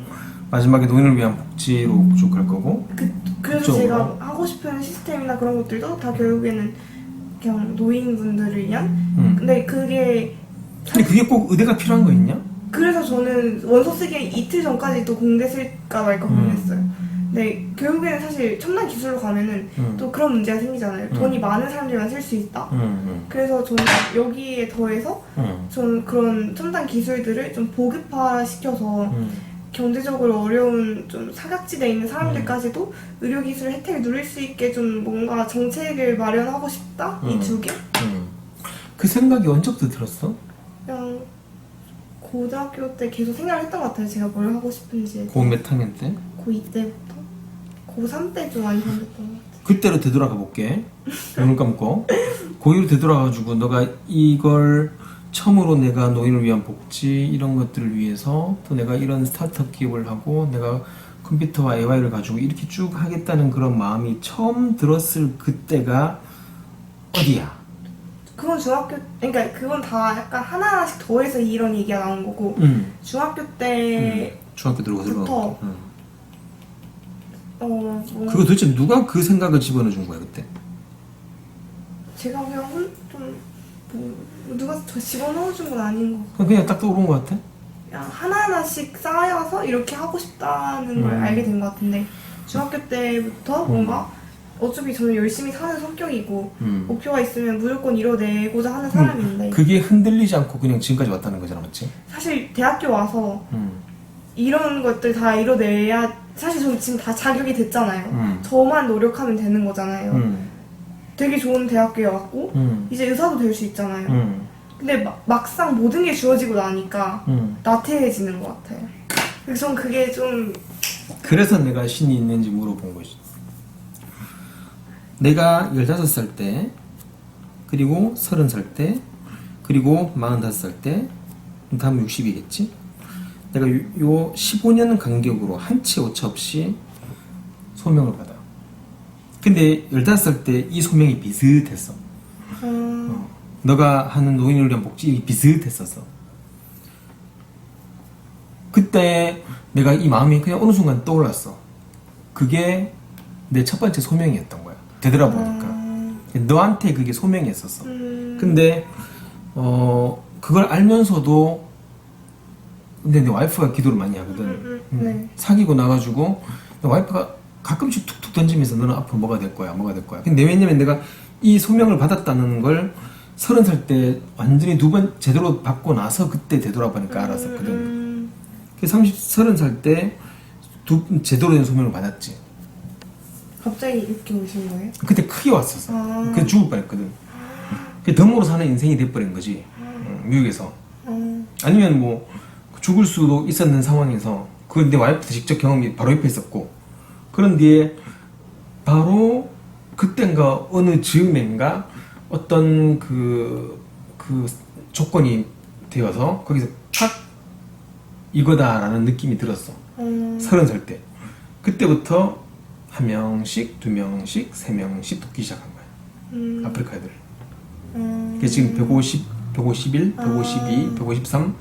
마지막에 노인을 위한 복지로 부족할 거고 그래서 그쪽으로? 제가 하고 싶은 시스템이나 그런 것들도 다 결국에는 그냥 노인분들을 위한 근데 그게 근데 그게 꼭 의대가 필요한 거 있냐? 그래서 저는 원서 쓰기 이틀 전까지도 공대 쓸까 말까 고민했어요. 근데 결국에는 사실 첨단 기술로 가면은 또 그런 문제가 생기잖아요. 돈이 많은 사람들만 쓸 수 있다. 그래서 저는 여기에 더해서 저는 그런 첨단 기술들을 좀 보급화시켜서 경제적으로 어려운 좀 사각지대에 있는 사람들까지도 의료기술 혜택을 누릴 수 있게 좀 뭔가 정책을 마련하고 싶다? 이 두 개? 그 생각이 언제부터 들었어? 그냥 고등학교 때 계속 생각을 했던 것 같아요. 제가 뭘 하고 싶은지. 고 몇 학년 때? 고2 때부터? 고3 때 좀 많이 생겼던 것 같아요. 그때로 되돌아가 볼게. 눈을 감고 고2로 되돌아가지고 너가 이걸 처음으로 내가 노인을 위한 복지 이런 것들을 위해서 또 내가 이런 스타트업 기업을 하고 내가 컴퓨터와 AI를 가지고 이렇게 쭉 하겠다는 그런 마음이 처음 들었을 그때가 어디야? 그건 중학교, 그러니까 그건 다 약간 하나하나씩 더해서 이런 얘기가 나온 거고 중학교 때 중학교 들어가서 부터 뭐 그거 도대체 누가 그 생각을 집어넣어 준 거야 그때? 제가 그냥 뭐 누가 저 집어넣어준 건 아닌 거 같고 그냥 딱 떠오른 거 같아? 그냥 하나하나씩 쌓여서 이렇게 하고 싶다는 걸 알게 된 것 같은데 중학교 때부터 뭔가 어차피 저는 열심히 사는 성격이고 목표가 있으면 무조건 이뤄내고자 하는 사람인데 그게 흔들리지 않고 그냥 지금까지 왔다는 거잖아, 맞지? 사실 대학교 와서 이런 것들 다 이뤄내야 사실 저는 지금 다 자격이 됐잖아요. 저만 노력하면 되는 거잖아요. 되게 좋은 대학교에 왔고 이제 의사도 될 수 있잖아요. 근데 막상 모든 게 주어지고 나니까 나태해지는 것 같아요. 그래서 전 그게 좀 그래서 내가 신이 있는지 물어본 거지. 내가 15살 때 그리고 30살 때 그리고 45살 때 다음 60이겠지? 내가 요 15년 간격으로 한치 오차 없이 소명을 받아. 근데 15살 때 이 소명이 비슷했어. 너가 하는 노인을 위한 복지 비슷했었어. 그때 내가 이 마음이 그냥 어느 순간 떠올랐어. 그게 내 첫 번째 소명이었던 거야. 되돌아보니까. 너한테 그게 소명이었었어. 근데 그걸 알면서도 근데 내 와이프가 기도를 많이 하거든. 네. 사귀고 나가지고 내 와이프가 가끔씩 툭툭 던지면서 너는 앞으로 뭐가 될 거야, 뭐가 될 거야. 근데 왜냐면 내가 이 소명을 받았다는 걸 30살 때 완전히 두 번 제대로 받고 나서 그때 되돌아보니까 알았었거든. 그래서 30살 때 제대로 된 소명을 받았지. 갑자기 이렇게 오신 거예요? 그때 크게 왔었어. 그래서 죽을 뻔했거든. 그 덤으로 사는 인생이 돼버린 거지. 미국에서. 아니면 뭐 죽을 수도 있었는 상황에서 그 내 와이프도 직접 경험이 바로 옆에 있었고 그런 뒤에 바로 그땐가 어느 즈음엔가 어떤 그 조건이 되어서 거기서 탁 이거다라는 느낌이 들었어. 30살 때. 그때부터 한 명씩, 두 명씩, 세 명씩 돕기 시작한 거야. 아프리카 애들. 그게 지금 150, 151, 152, 153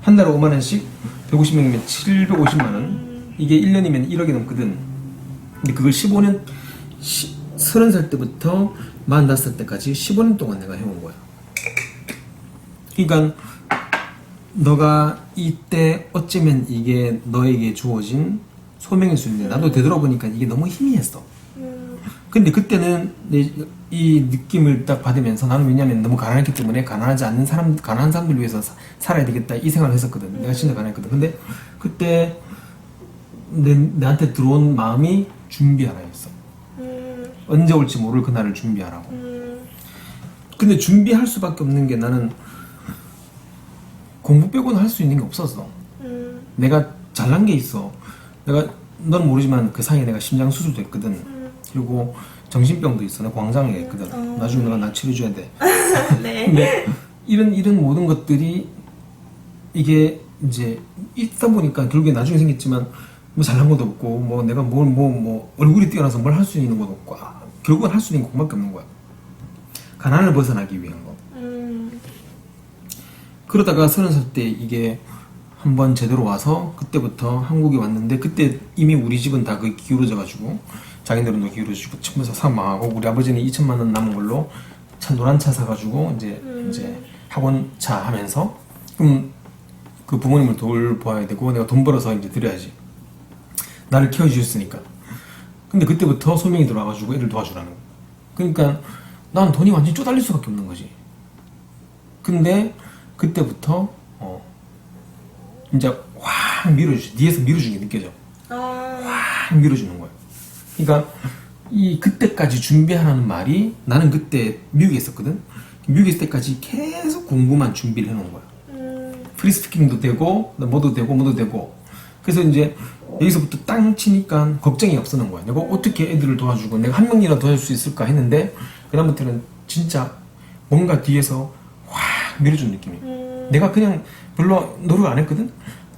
한 달에 5만 원씩 150명이면 750만 원. 이게 1년이면 1억이 넘거든. 근데 그걸 15년 30살 때부터 45살 때까지 15년 동안 내가 해온 거야. 그러니까 너가 이때 어쩌면 이게 너에게 주어진 소명일 수 있는데 나도 되돌아보니까 이게 너무 희미했어. 근데 그때는 이 느낌을 딱 받으면서 나는 왜냐면 너무 가난했기 때문에 가난한 사람들 위해서 살아야 되겠다 이 생각을 했었거든. 내가 진짜 가난했거든. 근데 그때 나한테 들어온 마음이 준비하라였어. 언제 올지 모를 그날을 준비하라고. 근데 준비할 수밖에 없는 게 나는 공부 빼고는 할 수 있는 게 없었어. 내가 잘난 게 있어. 넌 모르지만 그 사이에 내가 심장 수술도 했거든. 그리고 정신병도 있어. 나 광장에 있거든. 나중에 내가 나 치료해줘야 돼. 네. 근데 이런 모든 것들이 이게 이제 있다 보니까 결국에 나중에 생겼지만 뭐 잘난 것도 없고 뭐 내가 뭐 얼굴이 뛰어나서 뭘 할 수 있는 것도 없고 결국은 할 수 있는 게 그것밖에 없는 거야. 가난을 벗어나기 위한 거. 그러다가 30살 때 이게 한번 제대로 와서 그때부터 한국에 왔는데 그때 이미 우리 집은 다 그 기울어져 가지고 자기네들도 기울어지고 집에서 사 망하고 우리 아버지는 2천만 원 남은 걸로 노란 차 사가지고 이제 학원차 하면서 그럼 그 부모님을 돌봐야 되고 내가 돈 벌어서 이제 드려야지. 나를 키워주셨으니까. 근데 그때부터 소명이 들어와가지고 애를 도와주라는 거야. 그러니까 난 돈이 완전히 쪼달릴 수밖에 없는 거지. 근데 그때부터 이제 확 밀어주지. 뒤에서 밀어주는 게 느껴져. 확 밀어주는 거야. 그러니까 이 그때까지 준비하라는 말이 나는 그때 미국에 있었거든. 미국에 있을 때까지 계속 공부만 준비를 해놓은 거야. 프리스피킹도 되고 뭐도 되고 그래서 이제 여기서부터 땅 치니까 걱정이 없어는 거야. 내가 어떻게 애들을 도와주고 내가 한 명이라도 도와줄 수 있을까 했는데 그다음부터는 진짜 뭔가 뒤에서 확 밀어준 느낌이. 내가 그냥 별로 노력 안 했거든.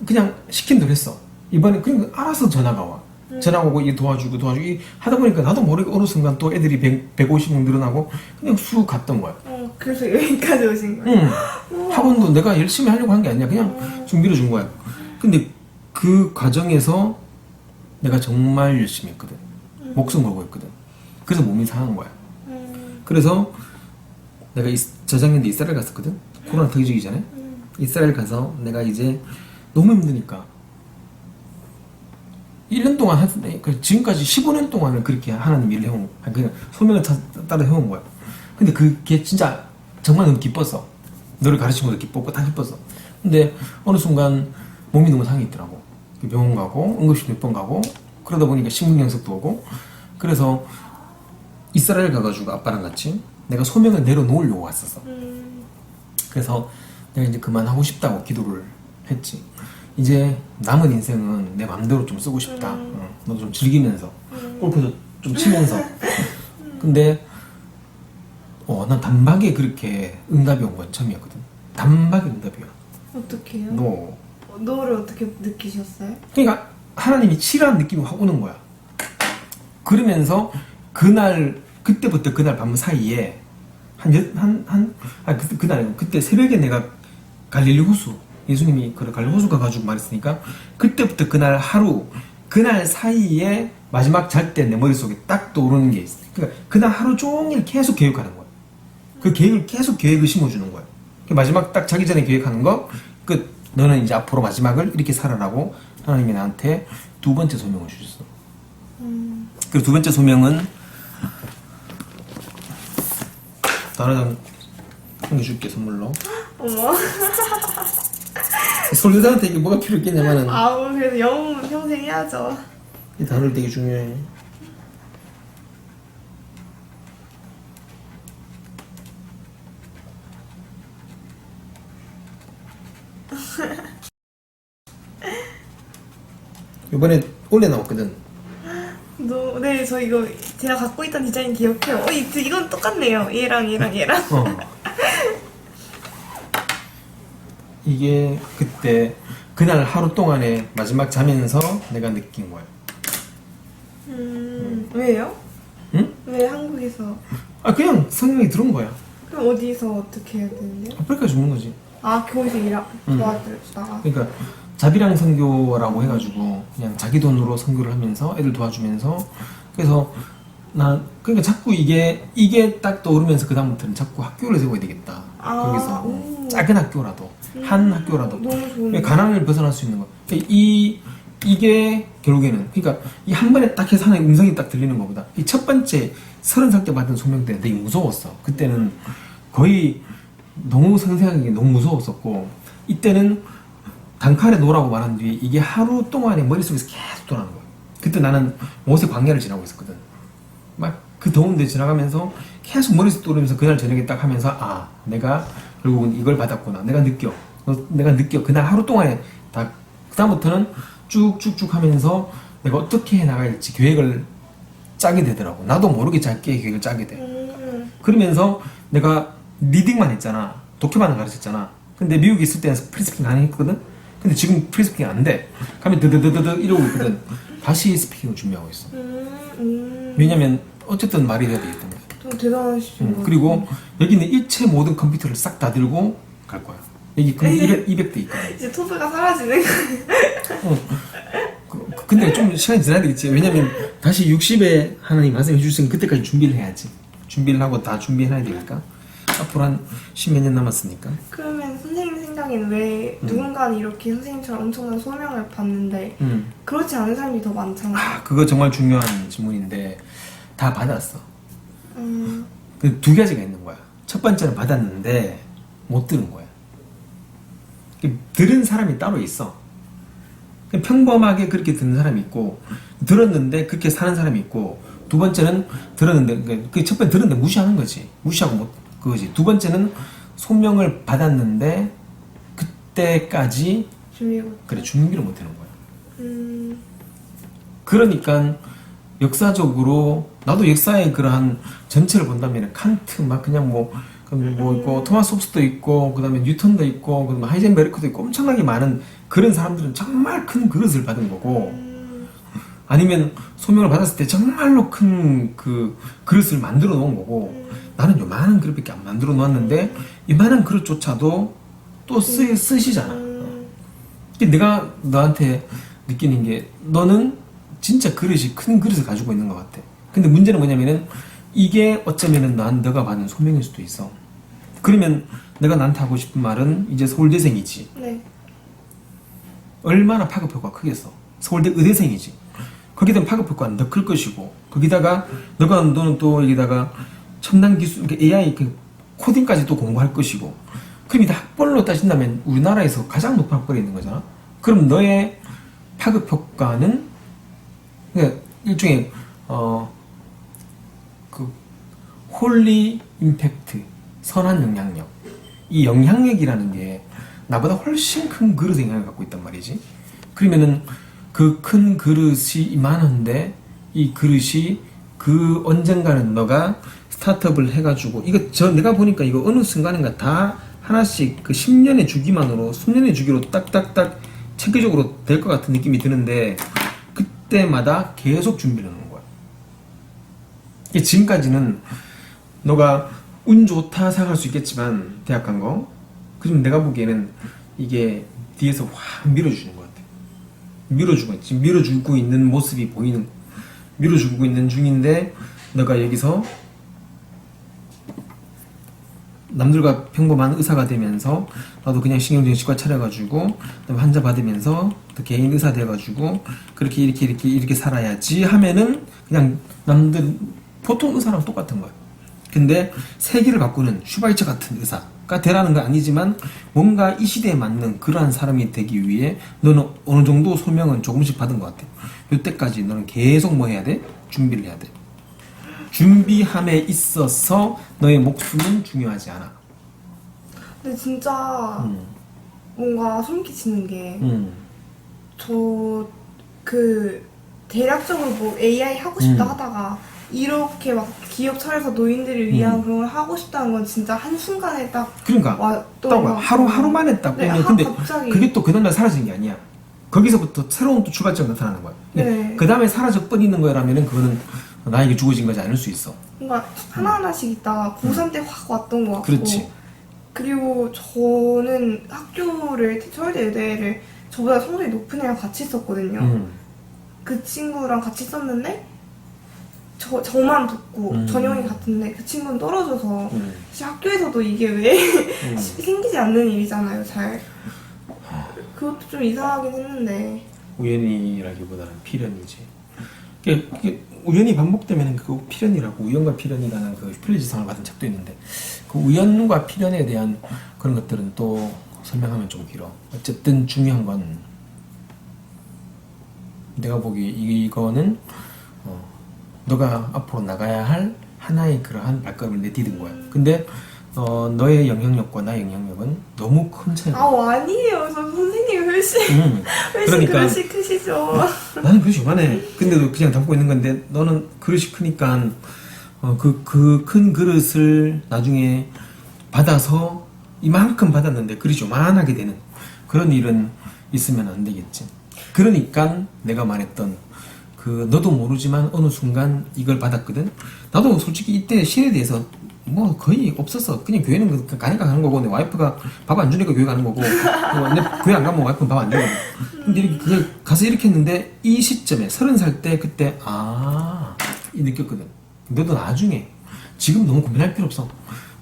그냥 시킨 대로 했어. 이번에 그냥 알아서 전화가 와. 전화 오고 이 도와주고 하다 보니까 나도 모르게 어느 순간 또 애들이 150명 늘어나고 그냥 쑥 갔던 거야. 그래서 여기까지 오신 거예요? 응. 학원도 내가 열심히 하려고 한 게 아니야. 그냥 좀 밀어준 거야. 근데 그 과정에서 내가 정말 열심히 했거든. 목숨 걸고 했거든. 그래서 몸이 상한 거야. 그래서 내가 저작년에 이스라엘 갔었거든. 코로나 터지기 전에. 이스라엘 가서 내가 이제 너무 힘드니까 1년 동안 지금까지 15년 동안을 그렇게 하나님 일을 해온 거야. 그냥 소명을 따라 해온 거야. 근데 그게 진짜 정말 너무 기뻤어. 너를 가르친 것도 기뻤고 다 기뻤어. 근데 어느 순간 몸이 너무 상해 있더라고. 병원 가고 응급실 몇 번 가고 그러다 보니까 심근경색도 오고 그래서 이스라엘 가가지고 아빠랑 같이 내가 소명을 내려놓으려고 왔었어. 그래서 내가 이제 그만하고 싶다고 기도를 했지. 이제 남은 인생은 내 맘대로 좀 쓰고 싶다. 너도 좀 즐기면서 골프도 좀 치면서. 근데 난 단박에 그렇게 응답이 온 건 처음이었거든. 단박에 응답이야. 어떻게 해요? 너. 너를 어떻게 느끼셨어요? 그러니까 하나님이 치라는 느낌이 확 오는 거야. 그러면서 그때부터 그날 밤 사이에 그때 새벽에 내가 갈릴리 호수 예수님이 갈릴리 호수 가가지고 말했으니까 그때부터 그날 사이에 마지막 잘 때 내 머릿속에 딱 떠오르는 게 있어. 그러니까 그날 하루 종일 계속 계획하는 거야. 그 계획을 심어주는 거야. 마지막 딱 자기 전에 계획하는 거 끝. 너는 이제 앞으로 마지막을 이렇게 살아라고 하나님이 나한테 두 번째 소명을 주셨어. 그 두 번째 소명은 나는 한개 줄게 선물로. 어머. 솔루자한테 이게 뭐가 필요 있겠냐면은. 그래도 영웅은 평생 해야죠. 이 단어를 되게 중요해. 이번에 올해 나왔거든. 네, 저 이거 제가 갖고 있던 디자인 기억해요. 이건 똑같네요. 얘랑. 이게 그날 하루 동안에 마지막 자면서 내가 느낀 거야. 왜요? 응? 왜 한국에서? 그냥 성령이 들어온 거야. 그럼 어디서 어떻게 해야 되는데요? 아프리카 죽는 거지. 거기서 도와주다가. 그러니까 자비랑 선교라고 해가지고 그냥 자기 돈으로 선교를 하면서 애들 도와주면서 그래서 그러니까 자꾸 이게 딱 떠오르면서 그 다음부터는 자꾸 학교를 세워야 되겠다. 거기서 작은 학교라도 한 학교라도 너무 좋은데. 가난을 벗어날 수 있는 거. 그러니까 이게 결국에는 그러니까 이 한 번에 딱 해서 하나의 음성이 딱 들리는 것보다 이 첫 번째 30살 때 받은 소명 때는 되게 무서웠어. 그때는 거의 너무 생생하게 너무 무서웠었고 이때는 단칼에 놓으라고 말한 뒤에 이게 하루 동안에 머릿속에서 계속 돌아가는 거야. 그때 나는 모세 광야를 지나고 있었거든. 막 그 더운 데 지나가면서 계속 머릿속에 떠오르면서 그날 저녁에 딱 하면서 내가 결국은 이걸 받았구나. 내가 느껴. 그날 하루 동안에 다 그다음부터는 쭉쭉쭉 하면서 내가 어떻게 해 나가야 될지 계획을 짜게 되더라고. 나도 모르게 자기 계획을 짜게 돼. 그러면서 내가 리딩만 했잖아. 독해만을 가르쳤잖아. 근데 미국에 있을 때는 프리스피킹 안 했거든? 근데 지금 프리스피킹 안 돼. 가면 드드드드드 이러고 있거든. 다시 스피킹을 준비하고 있어. 왜냐면 어쨌든 말이 돼야 되기 때문에. 좀 대단하시죠. 그리고 여기는 일체 모든 컴퓨터를 싹 다 들고 갈 거야. 여기 200대 있거든. 이제 토브가 사라지는 거예요. 근데 좀 시간이 지나야 되겠지. 왜냐면 다시 60에 하나님 말씀해 주시면 그때까지 준비를 해야지. 준비를 하고 다 준비해놔야 되니까. 앞으로 한 10몇 년 남았으니까. 그러면 선생님 생각에는 왜 누군가는 이렇게 선생님처럼 엄청난 소명을 받는데 그렇지 않은 사람이 더 많잖아요. 그거 정말 중요한 질문인데 다 받았어. 그 두 가지가 있는 거야. 첫 번째는 받았는데 못 들은 거야. 들은 사람이 따로 있어. 평범하게 그렇게 듣는 사람이 있고, 들었는데 그렇게 사는 사람이 있고, 두 번째는 들었는데, 그 첫 번째 들었는데 무시하는 거지. 무시하고 못, 그거지. 두 번째는 소명을 받았는데, 그때까지, 준비를 못 하는 거야. 그러니까, 역사적으로, 나도 역사의 그러한 전체를 본다면, 칸트, 막 그냥 뭐 있고, 토마스 홉스도 있고, 그 다음에 뉴턴도 있고, 그 다음에 하이젠베르크도 있고, 엄청나게 많은 그런 사람들은 정말 큰 그릇을 받은 거고, 아니면 소명을 받았을 때 정말로 큰 그 그릇을 만들어 놓은 거고, 나는 요만한 그릇밖에 안 만들어 놓았는데, 요만한 그릇조차도 또 쓰시잖아. 내가 너한테 느끼는 게, 너는 진짜 그릇이 큰 그릇을 가지고 있는 것 같아. 근데 문제는 뭐냐면은, 이게 어쩌면은 너가 받은 소명일 수도 있어. 그러면 내가 나한테 하고 싶은 말은 이제 서울대생이지. 네. 얼마나 파급효과가 크겠어. 서울대 의대생이지. 거기다 파급효과는 더 클 것이고, 거기다가 너는 또 여기다가 첨단 기술, 그러니까 AI 코딩까지 또 공부할 것이고, 그럼 이제 학벌로 따진다면 우리나라에서 가장 높은 학벌이 있는 거잖아. 그럼 너의 파급효과는 그러니까 일종의 홀리 임팩트, 선한 영향력. 이 영향력이라는 게 나보다 훨씬 큰 그릇의 영향을 갖고 있단 말이지. 그러면은 그 큰 그릇이 이만한데 이 그릇이 그 언젠가는 너가 스타트업을 해가지고 내가 보니까 이거 어느 순간인가 다 하나씩 그 10년의 주기만으로 10년의 주기로 딱딱딱 체계적으로 될 것 같은 느낌이 드는데 그때마다 계속 준비를 하는 거야. 지금까지는 너가 운 좋다 생각할 수 있겠지만 대학 간 거 그럼 내가 보기에는 이게 뒤에서 확 밀어주는 것 같아. 지금 밀어주고 있는 모습이 보이는, 밀어주고 있는 중인데 너가 여기서 남들과 평범한 의사가 되면서 나도 그냥 신경정신과 차려가지고 그다음에 환자 받으면서 또 개인 의사 돼가지고 그렇게 이렇게 살아야지 하면은 그냥 남들 보통 의사랑 똑같은 거야. 근데 세계를 바꾸는 슈바이처 같은 의사가 되라는 건 아니지만 뭔가 이 시대에 맞는 그러한 사람이 되기 위해 너는 어느 정도 소명은 조금씩 받은 것 같아. 이때까지 너는 계속 뭐 해야 돼? 준비를 해야 돼. 준비함에 있어서 너의 목숨은 중요하지 않아. 근데 진짜 뭔가 소름 끼치는 게 저 대략적으로 뭐 AI 하고 싶다 하다가 이렇게 막 기업 차려서 노인들을 위한 그런 걸 하고 싶다는 건 진짜 한순간에 딱 그러니까 하루 만에 딱 네, 보면 근데 갑자기. 그게 또 그 다음날 사라진 게 아니야. 거기서부터 새로운 또 출발점이 나타나는 거야. 네. 그 다음에 사라져 버리는 거라면은 그거는 나에게 주어진 거지 않을 수 있어. 뭔가 하나하나씩 있다가 고3 때 확 왔던 것 같고. 그렇지. 그리고 저는 서울대 의대를 저보다 성적이 높은 애랑 같이 있었거든요. 그 친구랑 같이 있었는데 저만 붙고 전형이 같은데 그 친구는 떨어져서 사실 학교에서도 이게 왜 생기지 않는 일이잖아요. 잘. 그것도 좀 이상하긴 했는데. 우연이라기보다는 필연이지. 이게 우연이 반복되면 그 필연이라고, 우연과 필연이라는 그 슈필리지상을 받은 책도 있는데 그 우연과 필연에 대한 그런 것들은 또 설명하면 좀 길어. 어쨌든 중요한 건 내가 보기 이거는 너가 앞으로 나가야 할 하나의 그러한 발걸음을 내디딘 거야. 근데 너의 영향력과 나의 영향력은 너무 큰 차이가 아, 아니에요. 저 선생님이 훨씬 훨씬 그러니까 그릇이 크시죠. 나는 그릇이 요만해. 근데도 그냥 담고 있는 건데 너는 그릇이 크니까 그 큰 그릇을 나중에 받아서 이만큼 받았는데 그릇이 요만하게 되는 그런 일은 있으면 안 되겠지. 그러니까 내가 말했던 너도 모르지만 어느 순간 이걸 받았거든. 나도 솔직히 이때 신에 대해서 뭐 거의 없었어. 그냥 교회는 가니까 가는 거고 내 와이프가 밥 안 주니까 교회 가는 거고 근데 교회 안 가면 와이프는 밥 안 주거든. 근데 이렇게 그냥 가서 이렇게 했는데 이 시점에 30살 때 그때 느꼈거든. 너도 나중에 지금 너무 고민할 필요 없어.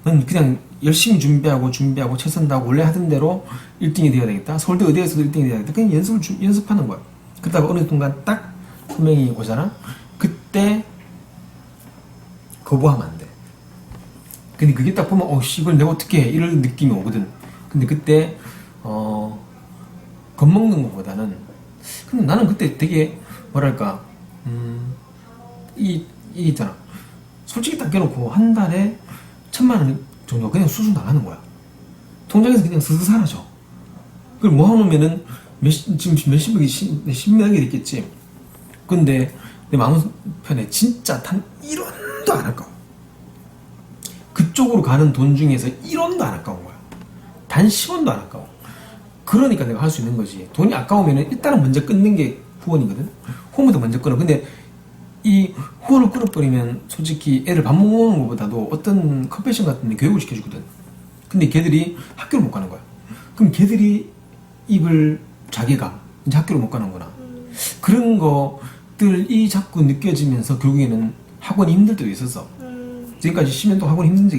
넌 그냥 열심히 준비하고 최선 다하고 원래 하던 대로 1등이 되어야 되겠다. 서울대 의대에서도 1등이 되어야 되겠다. 그냥 연습하는 거야. 그러다가 어느 순간 딱 소명이 오잖아. 그때 거부하면 안 돼. 근데 그게 딱 보면 이걸 내가 어떻게 해 이런 느낌이 오거든. 근데 그때 겁먹는 것보다는 근데 나는 그때 되게 뭐랄까 이 있잖아. 솔직히 딱 깨놓고 한 달에 1,000만 원 정도 그냥 수수 나가는 거야. 통장에서 그냥 스스 사라져. 그걸 모아놓으면은 지금 몇십억이 10몇억이 됐겠지. 근데 내 마음 편에 진짜 단 1원도 안 아까워. 그쪽으로 가는 돈 중에서 1원도 안 아까운 거야. 단 10원도 안 아까워. 그러니까 내가 할 수 있는 거지. 돈이 아까우면은 일단은 먼저 끊는 게 후원이거든. 후원부터 먼저 끊어. 근데 이 후원을 끊어버리면 솔직히 애들 밥 먹는 것보다도 어떤 컴패션 같은 데 교육을 시켜주거든. 근데 걔들이 학교를 못 가는 거야. 그럼 걔들이 입을 자괴감, 이제 학교를 못 가는 거나 그런 것들이 자꾸 느껴지면서 결국에는 학원이 힘들 때도 있었어. 지금까지 10년 동안 학원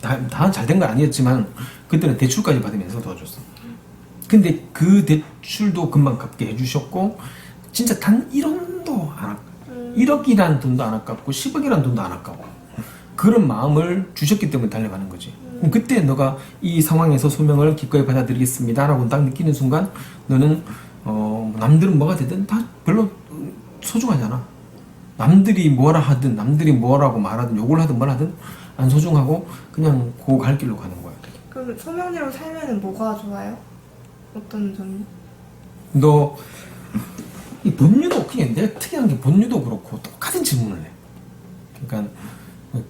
다 잘 된 건 아니었지만 그때는 대출까지 받으면서 도와줬어. 근데 그 대출도 금방 갚게 해주셨고 진짜 단 1원도 안 아깝고 1억이라는 돈도 안 아깝고 10억이라는 돈도 안 아까워. 그런 마음을 주셨기 때문에 달려가는 거지. 그럼 그때 너가 이 상황에서 소명을 기꺼이 받아들이겠습니다 라고 딱 느끼는 순간 너는 남들은 뭐가 되든 다 별로 소중하잖아. 남들이 뭐라 하든 남들이 뭐라고 말하든 욕을 하든 뭘 하든 안 소중하고 그냥 그 갈 길로 가는 거야. 그럼 소명리로 살면은 뭐가 좋아요? 어떤 점이? 너 이 법률도 그냥 내가 특이한 게 법률도 그렇고 똑같은 질문을 해. 그러니까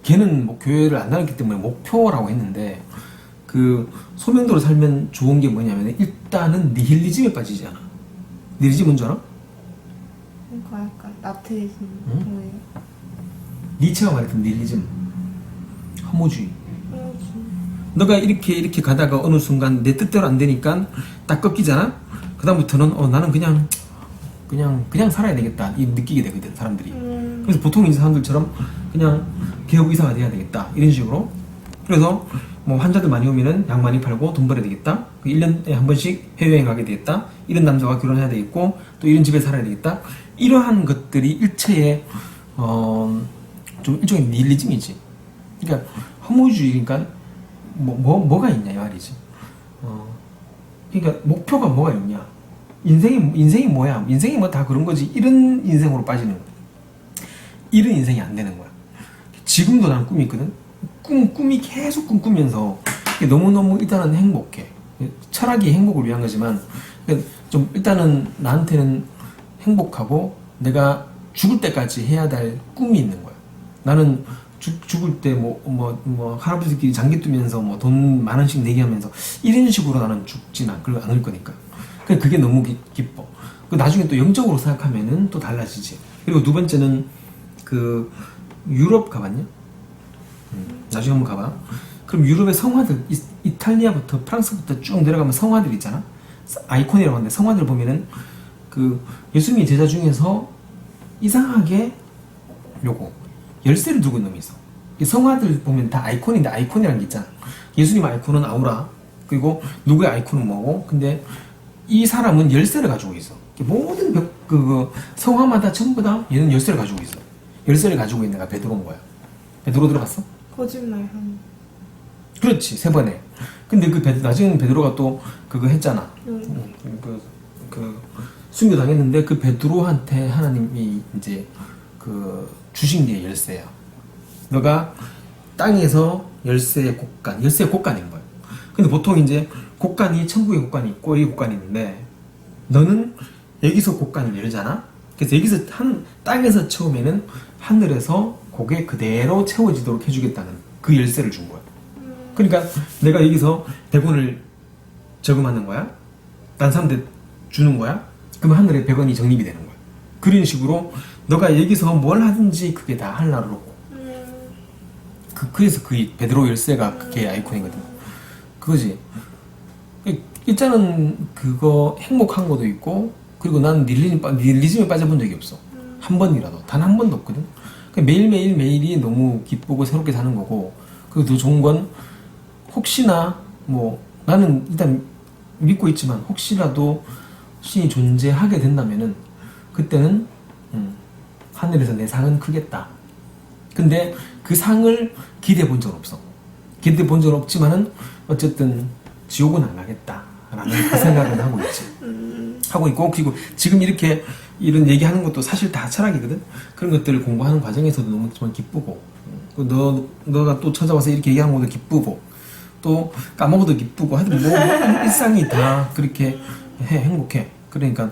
걔는 뭐 교회를 안 다녔기 때문에 목표라고 했는데 그 소명도로 살면 좋은 게 뭐냐면 일단은 니힐리즘에 빠지지 않아. 니힐리즘 뭔지 알아? 그러니까 약간 나트리즘 뭐예요? 니체가 말했던 니힐리즘 허무주의. 너가 이렇게 가다가 어느 순간 내 뜻대로 안 되니까 딱 꺾이잖아? 그 다음부터는 나는 그냥 살아야 되겠다 이 느끼게 되거든 사람들이. 그래서 보통 이제 사람들처럼 그냥 개업 의사가 돼야 되겠다 이런 식으로. 그래서 뭐 환자들 많이 오면은 약 많이 팔고 돈 벌어야 되겠다. 1년에 한 번씩 해외여행 가게 되겠다. 이런 남자와 결혼해야 되겠고 또 이런 집에 살아야 되겠다. 이러한 것들이 일체의 좀 일종의 니힐리즘이지. 그러니까 허무주의니까 뭐가 있냐 이 말이지. 그러니까 목표가 뭐가 있냐. 인생이 뭐야? 인생이 뭐 다 그런 거지. 이런 인생으로 빠지는 거야. 이런 인생이 안 되는 거야. 지금도 나는 꿈이 있거든. 꿈이 계속 꿈꾸면서 너무너무 일단은 행복해. 철학이 행복을 위한 거지만 좀 일단은 나한테는 행복하고 내가 죽을 때까지 해야 될 꿈이 있는 거야. 나는 죽을 때 할아버지끼리 장기 뜨면서 뭐 돈 만 원씩 내게 하면서 이런 식으로 나는 죽진 않을 거니까. 그게 너무 기뻐. 나중에 또 영적으로 생각하면은 또 달라지지. 그리고 두 번째는 그 유럽 가봤냐? 나중에 한번 가봐. 그럼 유럽의 성화들, 이탈리아부터 프랑스부터 쭉 내려가면 성화들 있잖아. 아이콘이라고 하는데 성화들 보면은 그 예수님의 제자 중에서 이상하게 열쇠를 들고 있는 놈이 있어. 이 성화들 보면 다 아이콘인데 아이콘이라는 게 있잖아. 예수님 아이콘은 아우라, 그리고 누구의 아이콘은 뭐고, 근데 이 사람은 열쇠를 가지고 있어. 모든 성화마다 전부 다 얘는 열쇠를 가지고 있어. 열쇠를 가지고 있는 애가 베드로인 거야. 베드로 들어봤어? 거짓말 하는. 그렇지, 3번에. 근데 나중에 베드로가 또 그거 했잖아. 순교 당했는데 그 베드로한테 하나님이 이제 주신 게 열쇠야. 너가 땅에서 열쇠의 곡간, 열쇠의 곡간인 거예요. 근데 보통 이제 곡간이 천국의 곡간이 있고 여기 곡간이 있는데 너는 여기서 곡간이 열잖아. 그래서 여기서 땅에서 채우면은 하늘에서 그게 그대로 채워지도록 해주겠다는 그 열쇠를 준 거야. 그러니까 내가 여기서 100원을 저금하는 거야. 딴 사람한테 주는 거야. 그러면 하늘에 100원이 적립이 되는 거야. 그런 식으로 너가 여기서 뭘 하든지 그게 다 하늘나라로 오고. 그래서 그 베드로 열쇠가 그게 아이콘이거든. 그거지. 일단은 그거 행복한 것도 있고, 그리고 나는 닐리즘에 빠져본 적이 없어. 한 번이라도. 단 한 번도 없거든. 매일이 너무 기쁘고 새롭게 사는 거고, 그리고 더 좋은 건 혹시나 나는 일단 믿고 있지만 혹시라도 신이 존재하게 된다면은 그때는 하늘에서 내 상은 크겠다. 근데 그 상을 기대해 본 적은 없어. 기대해 본 적은 없지만은 어쨌든 지옥은 안 가겠다라는 그 생각은 하고 있지. 하고 있고, 그리고 지금 이렇게 이런 얘기하는 것도 사실 다 철학이거든. 그런 것들을 공부하는 과정에서도 너무 정말 기쁘고, 너가 또 찾아와서 이렇게 얘기하는 것도 기쁘고, 또 까먹어도 기쁘고, 하여튼 일상이 다 그렇게 행복해. 그러니까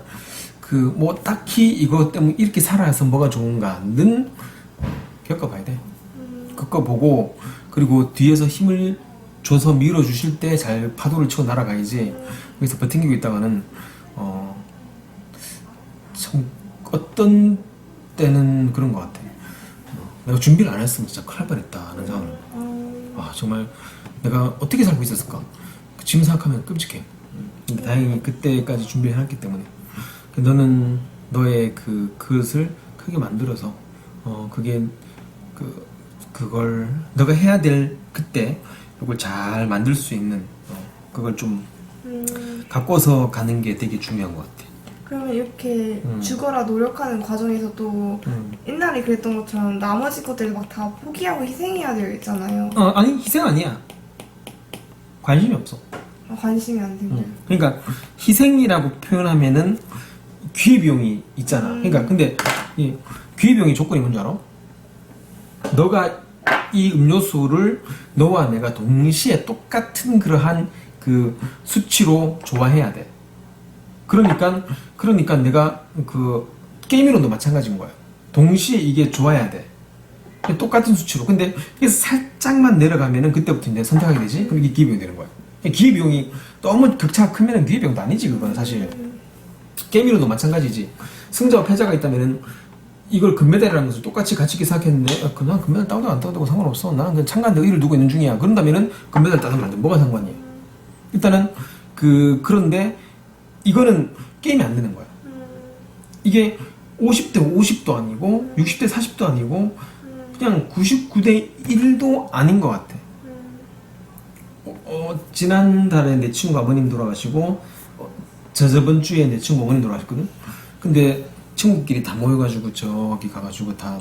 딱히 이것 때문에 이렇게 살아서 뭐가 좋은가는 겪어봐야 돼. 겪어보고, 그리고 뒤에서 힘을 줘서 밀어주실 때 잘 파도를 치고 날아가야지. 여기서 버팅기고 있다가는 참 어떤 때는 그런 것 같아. 내가 준비를 안 했으면 진짜 큰일 날 뻔했다는 생각을. 정말 내가 어떻게 살고 있었을까? 지금 생각하면 끔찍해. 근데 다행히 그때까지 준비를 해놨기 때문에. 너는 너의 그것을 크게 만들어서 그게 그걸 너가 해야 될 그때 그걸 잘 만들 수 있는 그걸 좀 가꿔서 가는 게 되게 중요한 것 같아. 그러면 이렇게 죽어라 노력하는 과정에서도 옛날에 그랬던 것처럼 나머지 것들을 막 다 포기하고 희생해야 되겠잖아요. 아니 희생 아니야. 관심이 없어. 관심이 안 되고. 그러니까 희생이라고 표현하면은 기회비용이 있잖아. 그러니까 근데 이 기회비용의 조건이 뭔지 알아? 너가 이 음료수를 너와 내가 동시에 똑같은 그러한 그 수치로 좋아해야 돼. 그러니까 내가 게임이론도 마찬가지인 거야. 동시에 이게 좋아야 돼. 똑같은 수치로. 근데 이게 살짝만 내려가면은 그때부터 이제 선택하게 되지. 그럼 이게 기회비용이 되는 거야. 기회비용이 너무 격차가 크면은 기회비용도 아니지, 그건 사실. 게임이론도 마찬가지지. 승자와 패자가 있다면은 이걸 금메달이라는 것을 똑같이 가치있게 생각했는데, 난 금메달 따도 안 따도 상관없어. 나는 그냥 참가하는데 의의를 두고 있는 중이야. 그런다면은 금메달 따면 안 돼. 뭐가 상관이야. 일단은 그런데 이거는 게임이 안 되는 거야. 이게 50대 50도 아니고 60대 40도 아니고 그냥 99대 1도 아닌 것 같아. 지난달에 내 친구 아버님 돌아가시고 저번 주에 내 친구 어머님 돌아가셨거든. 근데 친구끼리 다 모여가지고 저기 가가지고 다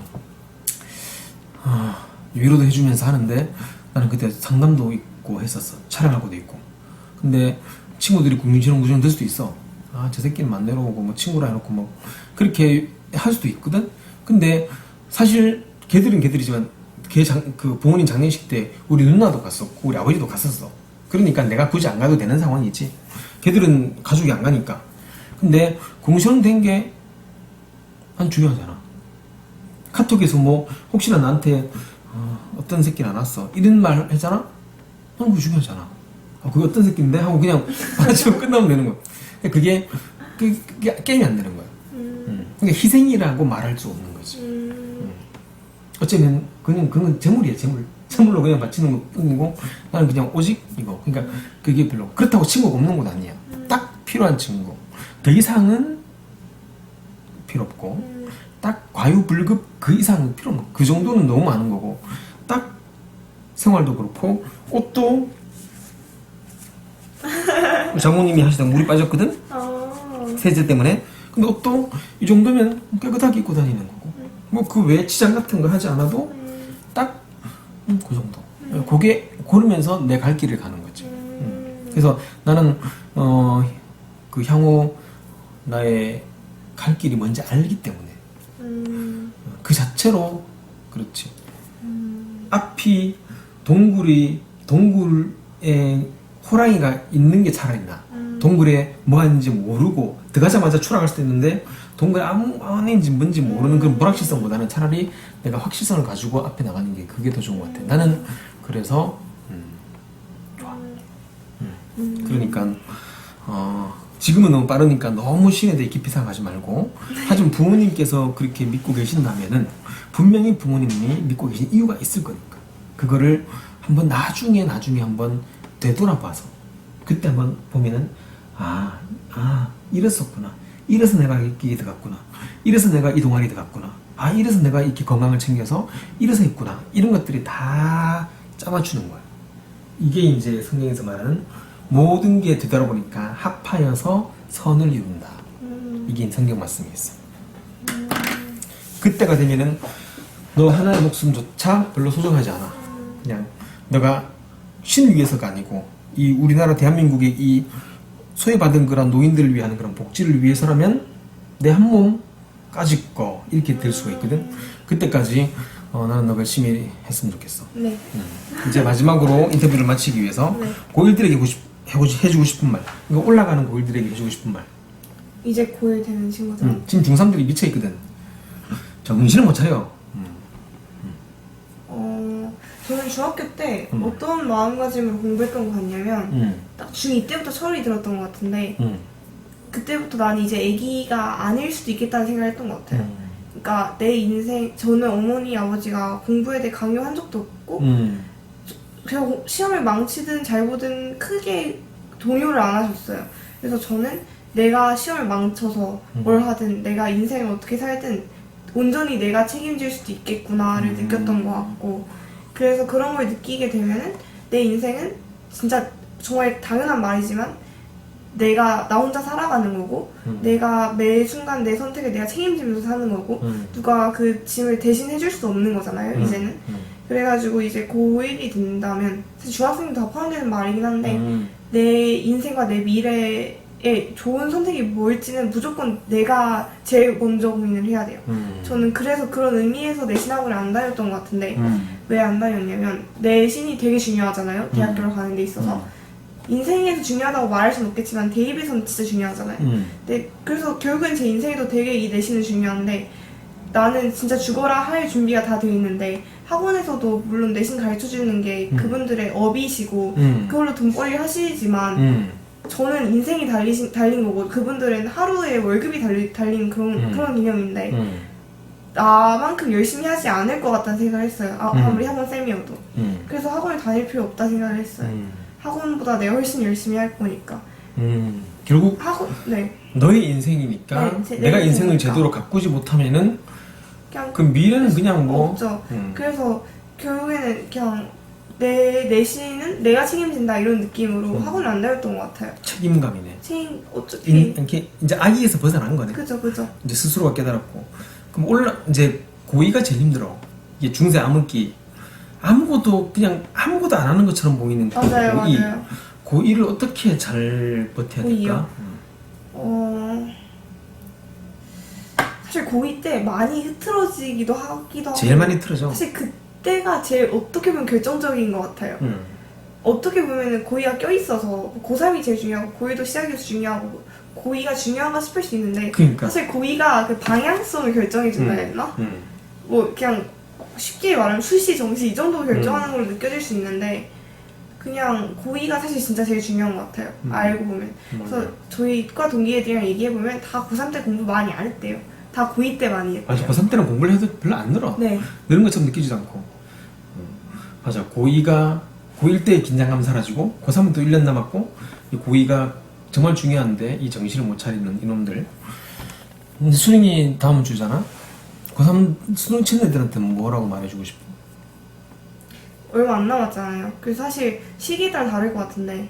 위로도 해주면서 하는데 나는 그때 상담도 있고 했었어. 촬영하고도 있고. 근데 친구들이 구정구정 될 수도 있어. 저 새끼는 만내러 오고 뭐 친구라 해놓고 뭐 그렇게 할 수도 있거든. 근데 사실 걔들은 걔들이지만 그 부모님 장례식 때 우리 누나도 갔었고 우리 아버지도 갔었어. 그러니까 내가 굳이 안 가도 되는 상황이지. 걔들은 가족이 안 가니까. 근데 공시령 된 게 난 중요하잖아. 카톡에서 뭐 혹시나 나한테 어떤 새끼는 안 왔어 이런 말 했잖아. 난 그게 중요하잖아. 그게 어떤 새끼인데 하고 그냥 마치고 끝나면 되는 거야. 그게 게임이 안 되는 거야. 그러니까 희생이라고 말할 수 없는 거지. 어쩌면 그건 재물이야. 재물로 그냥 바치는 것 뿐이고 나는 그냥 오직 이거. 그러니까 그게 별로 그렇다고 친구가 없는 건 아니야. 딱 필요한 친구. 그 이상은 필요 없고 딱 과유불급 그 이상은 필요 없고 그 정도는 너무 많은 거고 딱 생활도 그렇고 옷도 장모님이 하시던 물이 빠졌거든. 세제 때문에. 근데 옷도 이 정도면 깨끗하게 입고 다니는 거고 뭐 그 외에 치장 같은 거 하지 않아도 딱 그 정도. 그게 고르면서 내 갈 길을 가는 거지. 그래서 나는 그 향후 나의 갈 길이 뭔지 알기 때문에 그 자체로 그렇지. 앞이 동굴에 호랑이가 있는 게 차라리 나. 동굴에 뭐가 있는지 모르고 들어가자마자 추락할 수도 있는데 동굴에 아무 안인지 뭔지 모르는 그런 불확실성보다는 차라리 내가 확실성을 가지고 앞에 나가는 게 그게 더 좋은 것 같아. 나는 그래서 좋아. 그러니까 지금은 너무 빠르니까 너무 신에 대해 깊이 생각하지 말고, 하지만 부모님께서 그렇게 믿고 계신다면은 분명히 부모님이 믿고 계신 이유가 있을 거니까 그거를 한번 나중에 한번 되돌아봐서 그때 한번 보면은 이랬었구나, 이래서 내가 여기 들어갔구나, 이래서 내가 이 동아리 들어갔구나, 이래서 내가 이렇게 건강을 챙겨서 이래서 했구나, 이런 것들이 다 짜맞추는 거야. 이게 이제 성경에서 말하는 모든 게 되돌아보니까 합하여서 선을 이룬다. 이게 성경 말씀이 있어. 그때가 되면은 너 하나의 목숨조차 별로 소중하지 않아. 그냥 너가 신을 위해서가 아니고 이 우리나라 대한민국의 이 소외받은 그런 노인들을 위한 그런 복지를 위해서라면 내 한 몸까지 거 이렇게 될 수가 있거든. 그때까지 나는 너 열심히 했으면 좋겠어. 네. 이제 마지막으로 인터뷰를 마치기 위해서 네. 고1들에게 해주고 싶은 말, 이거 올라가는 고1들에게 해주고 싶은 말. 이제 고1 되는 친구들. 지금 중3들이 미쳐있거든. 정신을 못 차려. 저는 중학교 때 어떤 마음가짐으로 공부했던 것 같냐면 딱 중2 때부터 철이 들었던 것 같은데 그때부터 난 이제 애기가 아닐 수도 있겠다는 생각을 했던 것 같아요. 그러니까 내 인생, 저는 어머니 아버지가 공부에 대해 강요한 적도 없고 그냥 시험을 망치든 잘 보든 크게 동요를 안 하셨어요. 그래서 저는 내가 시험을 망쳐서 뭘 하든 내가 인생을 어떻게 살든 온전히 내가 책임질 수도 있겠구나를 느꼈던 것 같고, 그래서 그런 걸 느끼게 되면은 내 인생은 진짜 정말 당연한 말이지만 내가 나 혼자 살아가는 거고 내가 매 순간 내 선택을 내가 책임지면서 사는 거고 누가 그 짐을 대신 해줄 수 없는 거잖아요 이제는. 그래가지고 이제 고1이 된다면 사실 중학생도 다 포함되는 말이긴 한데 내 인생과 내 미래에 좋은 선택이 뭘지는 무조건 내가 제일 먼저 고민을 해야 돼요. 저는 그래서 그런 의미에서 내신학원을 안 다녔던 것 같은데 왜 안 다녔냐면 내신이 되게 중요하잖아요. 대학교를 가는 데 있어서. 인생에서 중요하다고 말할 수는 없겠지만 대입에서는 진짜 중요하잖아요. 근데 그래서 결국엔 제 인생에도 되게 이 내신은 중요한데 나는 진짜 죽어라 할 준비가 다 돼 있는데 학원에서도 물론 내신 가르쳐주는 게 그분들의 업이시고 그걸로 돈벌이 하시지만 저는 인생이 달린 거고 그분들은 하루에 월급이 달린 그런 개념인데 나만큼 열심히 하지 않을 것 같다는 생각을 했어요. 아무리 학원 쌤이어도. 그래서 학원을 다닐 필요 없다 생각을 했어요. 학원보다 내가 훨씬 열심히 할 거니까. 결국 네. 너의 인생이니까 네, 내가 인생을 제대로 가꾸지 못하면은 그냥 그 미래는 그냥 뭐 없죠. 그래서 결국에는 그냥 내 내신은 내가 책임진다 이런 느낌으로 학원을 안 다녔던 것 같아요. 책임감이네. 어차피 이렇게 이제 아기에서 벗어난 거네. 그죠. 이제 스스로가 깨달았고, 그럼 이제 고2가 제일 힘들어. 이게 중세 암흑기, 아무것도 안 하는 것처럼 보이는데 맞아요. 고2를 어떻게 잘 버텨야 될까? 사실 고2 때 많이 흐트러지기도 하기도 제일 하고 많이 틀어져. 사실 그때가 제일 어떻게 보면 결정적인 것 같아요. 어떻게 보면은 고2가 껴있어서 고3이 제일 중요하고 고1도 시작이어서 중요하고 고2가 중요한가 싶을 수 있는데 그러니까. 사실 고2가 그 방향성을 결정해준다 했나? 뭐 그냥 쉽게 말하면 수시, 정시 이 정도 결정하는 걸로 느껴질 수 있는데 그냥 고2가 사실 진짜 제일 중요한 것 같아요. 알고 보면. 그래서 저희 과 동기애들이랑 얘기해보면 다 고3 때 공부 많이 안 했대요. 다 고2 때 많이 했대요. 맞아, 고3 때는 공부를 해도 별로 안 늘어. 네. 늘은 것처럼 느끼지도 않고. 맞아, 고1 때의 긴장감 사라지고 고3은 또 1년 남았고 이 고2가 정말 중요한데 이 정신을 못 차리는 이놈들. 수능이 다음 주잖아? 고3 수능 치는 애들한테 뭐라고 말해주고 싶어? 얼마 안 남았잖아요. 그래서 사실 시기에 따라 다를 것 같은데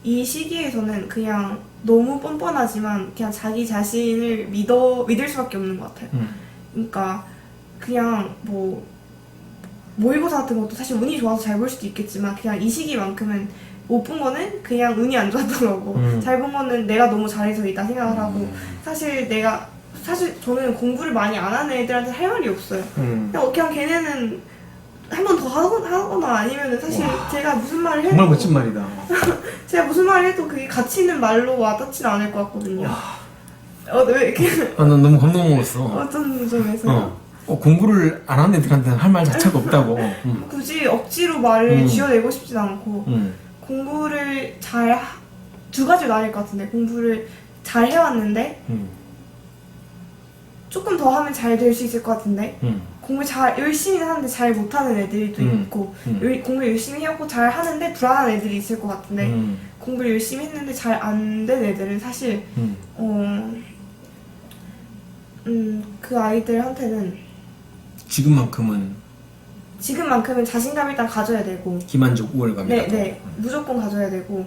이 시기에서는 그냥 너무 뻔뻔하지만 그냥 자기 자신을 믿을 수밖에 없는 것 같아요. 그러니까 그냥 뭐 모의고사 같은 것도 사실 운이 좋아서 잘 볼 수도 있겠지만 그냥 이 시기만큼은 못 본 거는 그냥 운이 안 좋았더라고. 잘 본 거는 내가 너무 잘해서이다 생각을 하고 사실 저는 공부를 많이 안 하는 애들한테 할 말이 없어요. 그냥 걔네는 한 번 더 하거나 아니면은 사실 와. 제가 무슨 말을 해도 정말 멋진 말이다. 제가 무슨 말을 해도 그게 가치 있는 말로 와닿지는 않을 것 같거든요. 왜 이렇게 아, 난 너무 감동 먹었어. 어떤 점에서요? 공부를 안 하는 애들한테는 할 말 자체가 없다고. 굳이 억지로 말을 쥐어내고 싶진 않고 음. 공부를 두 가지로 나뉠 것 같은데 공부를 잘 해왔는데 조금 더 하면 잘 될 수 있을 것 같은데 공부 잘 열심히 하는데 잘 못하는 애들이 또 있고 공부 열심히 해왔고 잘 하는데 불안한 애들이 있을 것 같은데 공부를 열심히 했는데 잘 안 된 애들은 사실 그 아이들한테는 지금만큼은 자신감 일단 가져야 되고 기만적 우월감이라도. 네, 무조건 가져야 되고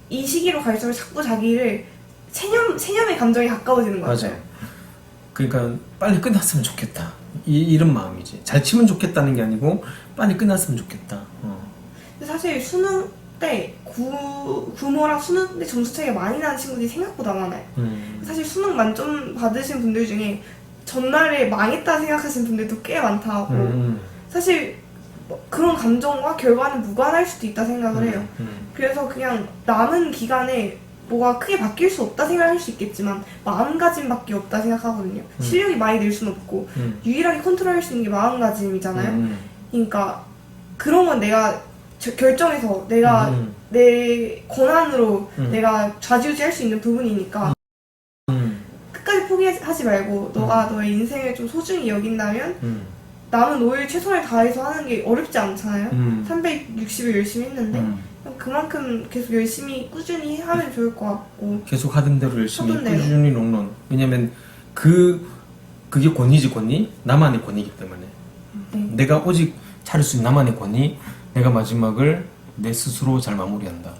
이 시기로 갈수록 자꾸 자기를 체념의 감정이 가까워지는 것 같아요. 맞아요. 그러니까 빨리 끝났으면 좋겠다. 이런 마음이지. 잘 치면 좋겠다는 게 아니고 빨리 끝났으면 좋겠다. 근데 사실 수능 때 구모랑 수능 때 점수 차이가 많이 나는 친구들이 생각보다 많아요. 사실 수능 만점 받으신 분들 중에 전날에 망했다 생각하시는 분들도 꽤 많다고. 사실 그런 감정과 결과는 무관할 수도 있다 생각을 해요. 그래서 그냥 남은 기간에 뭐가 크게 바뀔 수 없다 생각할 수 있겠지만 마음가짐밖에 없다 생각하거든요. 실력이 많이 늘 수는 없고 유일하게 컨트롤할 수 있는 게 마음가짐이잖아요. 그러니까 그런 건 내가 결정해서 내가 내 권한으로 내가 좌지우지할 수 있는 부분이니까 끝까지 포기하지 말고 너가 너의 인생을 좀 소중히 여긴다면 남은 5일 최선을 다해서 하는 게 어렵지 않잖아요. 360일 열심히 했는데 그만큼 계속 열심히 꾸준히 하면 좋을 것 같고 계속 하던 대로 열심히 하던 대로. 꾸준히 롱런. 왜냐면 그게 권위지 권위? 나만의 권위이기 때문에 내가 오직 차릴 수 있는 나만의 권위. 내가 마지막을 내 스스로 잘 마무리한다.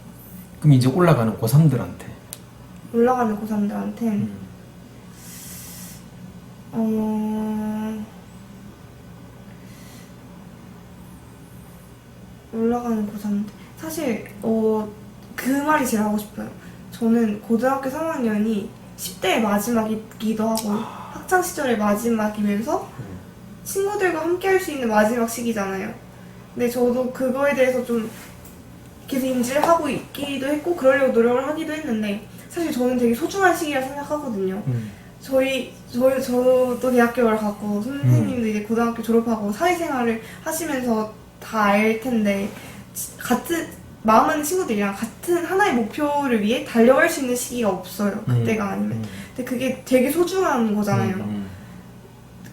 그럼 이제 올라가는 고3들한테 올라가는 고3들한테 올라가는 고3 사실 그 말이 제일 하고 싶어요. 저는 고등학교 3학년이 10대의 마지막이기도 하고 학창시절의 마지막이면서 친구들과 함께 할 수 있는 마지막 시기잖아요. 근데 저도 그거에 대해서 좀 계속 인지를 하고 있기도 했고 그러려고 노력을 하기도 했는데 사실 저는 되게 소중한 시기라 생각하거든요. 저도 대학교를 갔고 선생님도 이제 고등학교 졸업하고 사회생활을 하시면서 다 알 텐데 같은 마음맞는 친구들이랑 같은 하나의 목표를 위해 달려갈 수 있는 시기가 없어요. 그때가 아니면. 근데 그게 되게 소중한 거잖아요.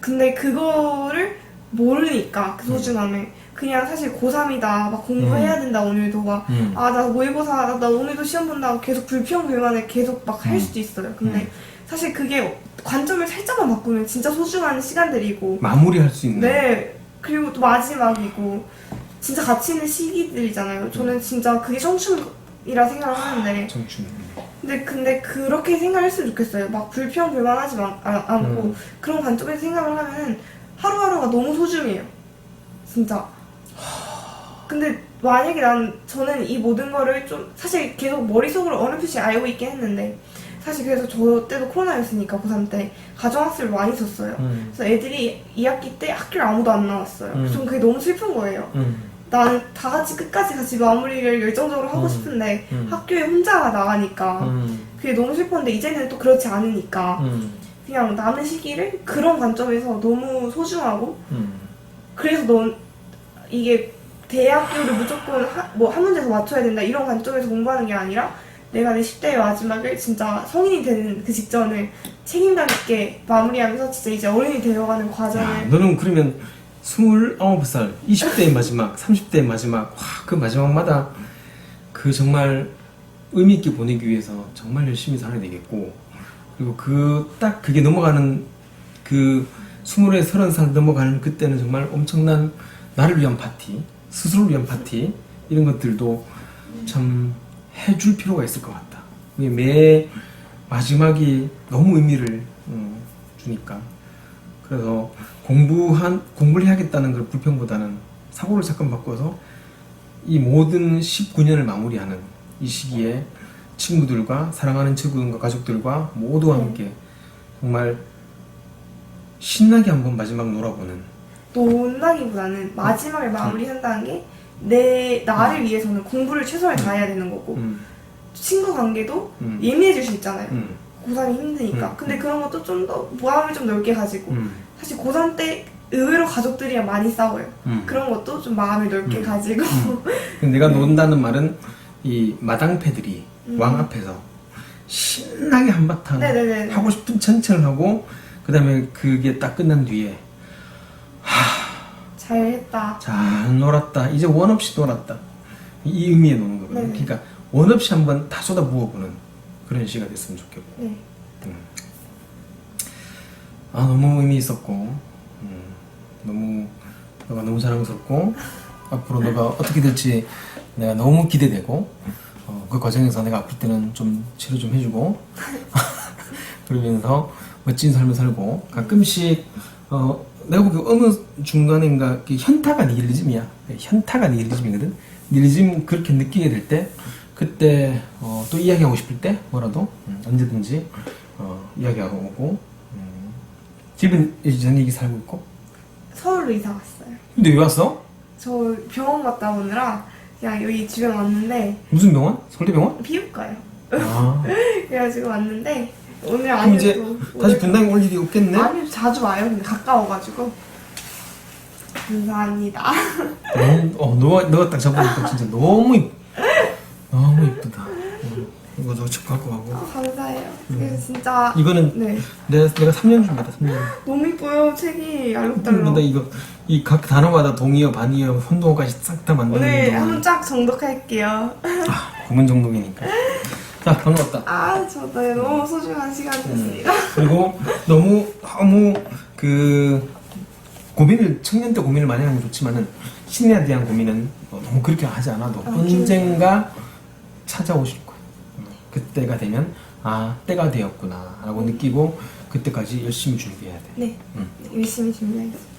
근데 그거를 모르니까 그 소중함을 그냥 사실 고3이다 막 공부해야 된다 오늘도 막 나 모의고사 나 오늘도 시험 본다고 계속 불평불만을 계속 막 할 수도 있어요. 근데 사실 그게 관점을 살짝만 바꾸면 진짜 소중한 시간들이고 마무리할 수 있는. 네. 그리고 또 마지막이고 진짜 가치 있는 시기들이잖아요. 저는 진짜 그게 청춘이라 생각을 하는데 청춘. 근데 그렇게 생각을 했으면 좋겠어요. 막 불평불만하지 않고 그런 관점에서 생각을 하면은 하루하루가 너무 소중해요. 진짜. 근데 만약에 저는 이 모든 거를 좀 사실 계속 머릿속으로 어렴풋이 알고 있긴 했는데 사실 그래서 저 때도 코로나였으니까 고3 때 가정학습을 많이 썼어요. 그래서 애들이 2학기 때 학교를 아무도 안 나왔어요. 그래서 저는 그게 너무 슬픈 거예요. 나는 다 같이 끝까지 같이 마무리를 열정적으로 하고 싶은데 학교에 혼자 나가니까 그게 너무 슬펐는데 이제는 또 그렇지 않으니까 그냥 남은 시기를 그런 관점에서 너무 소중하고 그래서 이게 대학교를 무조건 한 문제에서 맞춰야 된다 이런 관점에서 공부하는 게 아니라 내가 내 10대의 마지막을 진짜 성인이 되는 그 직전을 책임감 있게 마무리하면서 진짜 이제 어른이 되어가는 과정을. 야, 너는 그러면 29살, 20대의 마지막, 30대의 마지막, 그 마지막마다 그 정말 의미 있게 보내기 위해서 정말 열심히 살아야 되겠고, 그리고 그게 넘어가는 20에 30살 넘어가는 그때는 정말 엄청난 나를 위한 파티, 스스로를 위한 파티 이런 것들도 참 해줄 필요가 있을 것 같다. 매 마지막이 너무 의미를 주니까. 그래서 공부를 해야겠다는 그 불평보다는 사고를 잠깐 바꿔서 이 모든 19년을 마무리하는 이 시기에 친구들과 사랑하는 친구들과 가족들과 모두와 함께 정말 신나게 한번 마지막 놀아보는 논다기보다는 마지막에 마무리한다는 게 내 나를 위해서는 공부를 최선을 다해야 되는 거고 친구 관계도 예민해질 수 있잖아요. 고3이 힘드니까. 근데 그런 것도 좀 더 마음을 좀 넓게 가지고 사실 고3 때 의외로 가족들이랑 많이 싸워요. 그런 것도 좀 마음을 넓게 가지고 내가 논다는 말은 이 마당패들이 왕 앞에서 신나게 한바탕 네네네. 하고 싶은 천천을 하고 그 다음에 그게 딱 끝난 뒤에 잘했다. 잘 놀았다. 이제 원 없이 놀았다. 이 의미에 노는 거거든요. 네네. 그러니까 원 없이 한번 다 쏟아부어보는 그런 시가 됐으면 좋겠고. 네. 아 너무 의미 있었고, 너무 너가 너무 자랑스럽고 앞으로 너가 어떻게 될지 내가 너무 기대되고 그 과정에서 내가 아플 때는 좀 치료 좀 해주고 그러면서 멋진 삶을 살고 가끔씩 내가 보기 어느 중간인가 현타가 니힐리즘이야. 현타가 니힐리즘이거든. 니힐리즘 그렇게 느끼게 될 때 그때 또 이야기하고 싶을 때 뭐라도 언제든지 이야기하고 오고 집은 전익이 살고 있고 서울로 이사 갔어요. 근데 왜 왔어? 저 병원 갔다 오느라 그냥 여기 주변 왔는데 무슨 병원? 서울대병원? 피부과요. 아 그래가지고 왔는데 오늘 그럼 아니면 이제 또 다시 분당에 올 일이 없겠네? 아니 자주 와요. 근데 가까워가지고 감사합니다. 너가 딱 잡으니까 진짜 너무 너무 이쁘다. 이거 저 책 갖고 가고. 감사해요. 그래서 진짜 이거는 네 내가 3년 줍니다. 3년. 너무 이뻐요. 책이 근데 알록달록. 이거 이 각 단어마다 동의어, 반의어, 혼동어까지 싹 다 만드는 오늘 동안 한번 쫙 정독할게요. 구문 정독이니까. 자 반갑다. 아 저도 너무 소중한 시간이었습니다. 그리고 너무 그 청년 때 고민을 많이 하는 게 좋지만은 신에 대한 고민은 너무 그렇게 하지 않아도 언젠가 찾아오실 거예요. 그때가 되면 때가 되었구나 라고 느끼고 그때까지 열심히 준비해야 돼. 네 열심히 준비하겠습니다.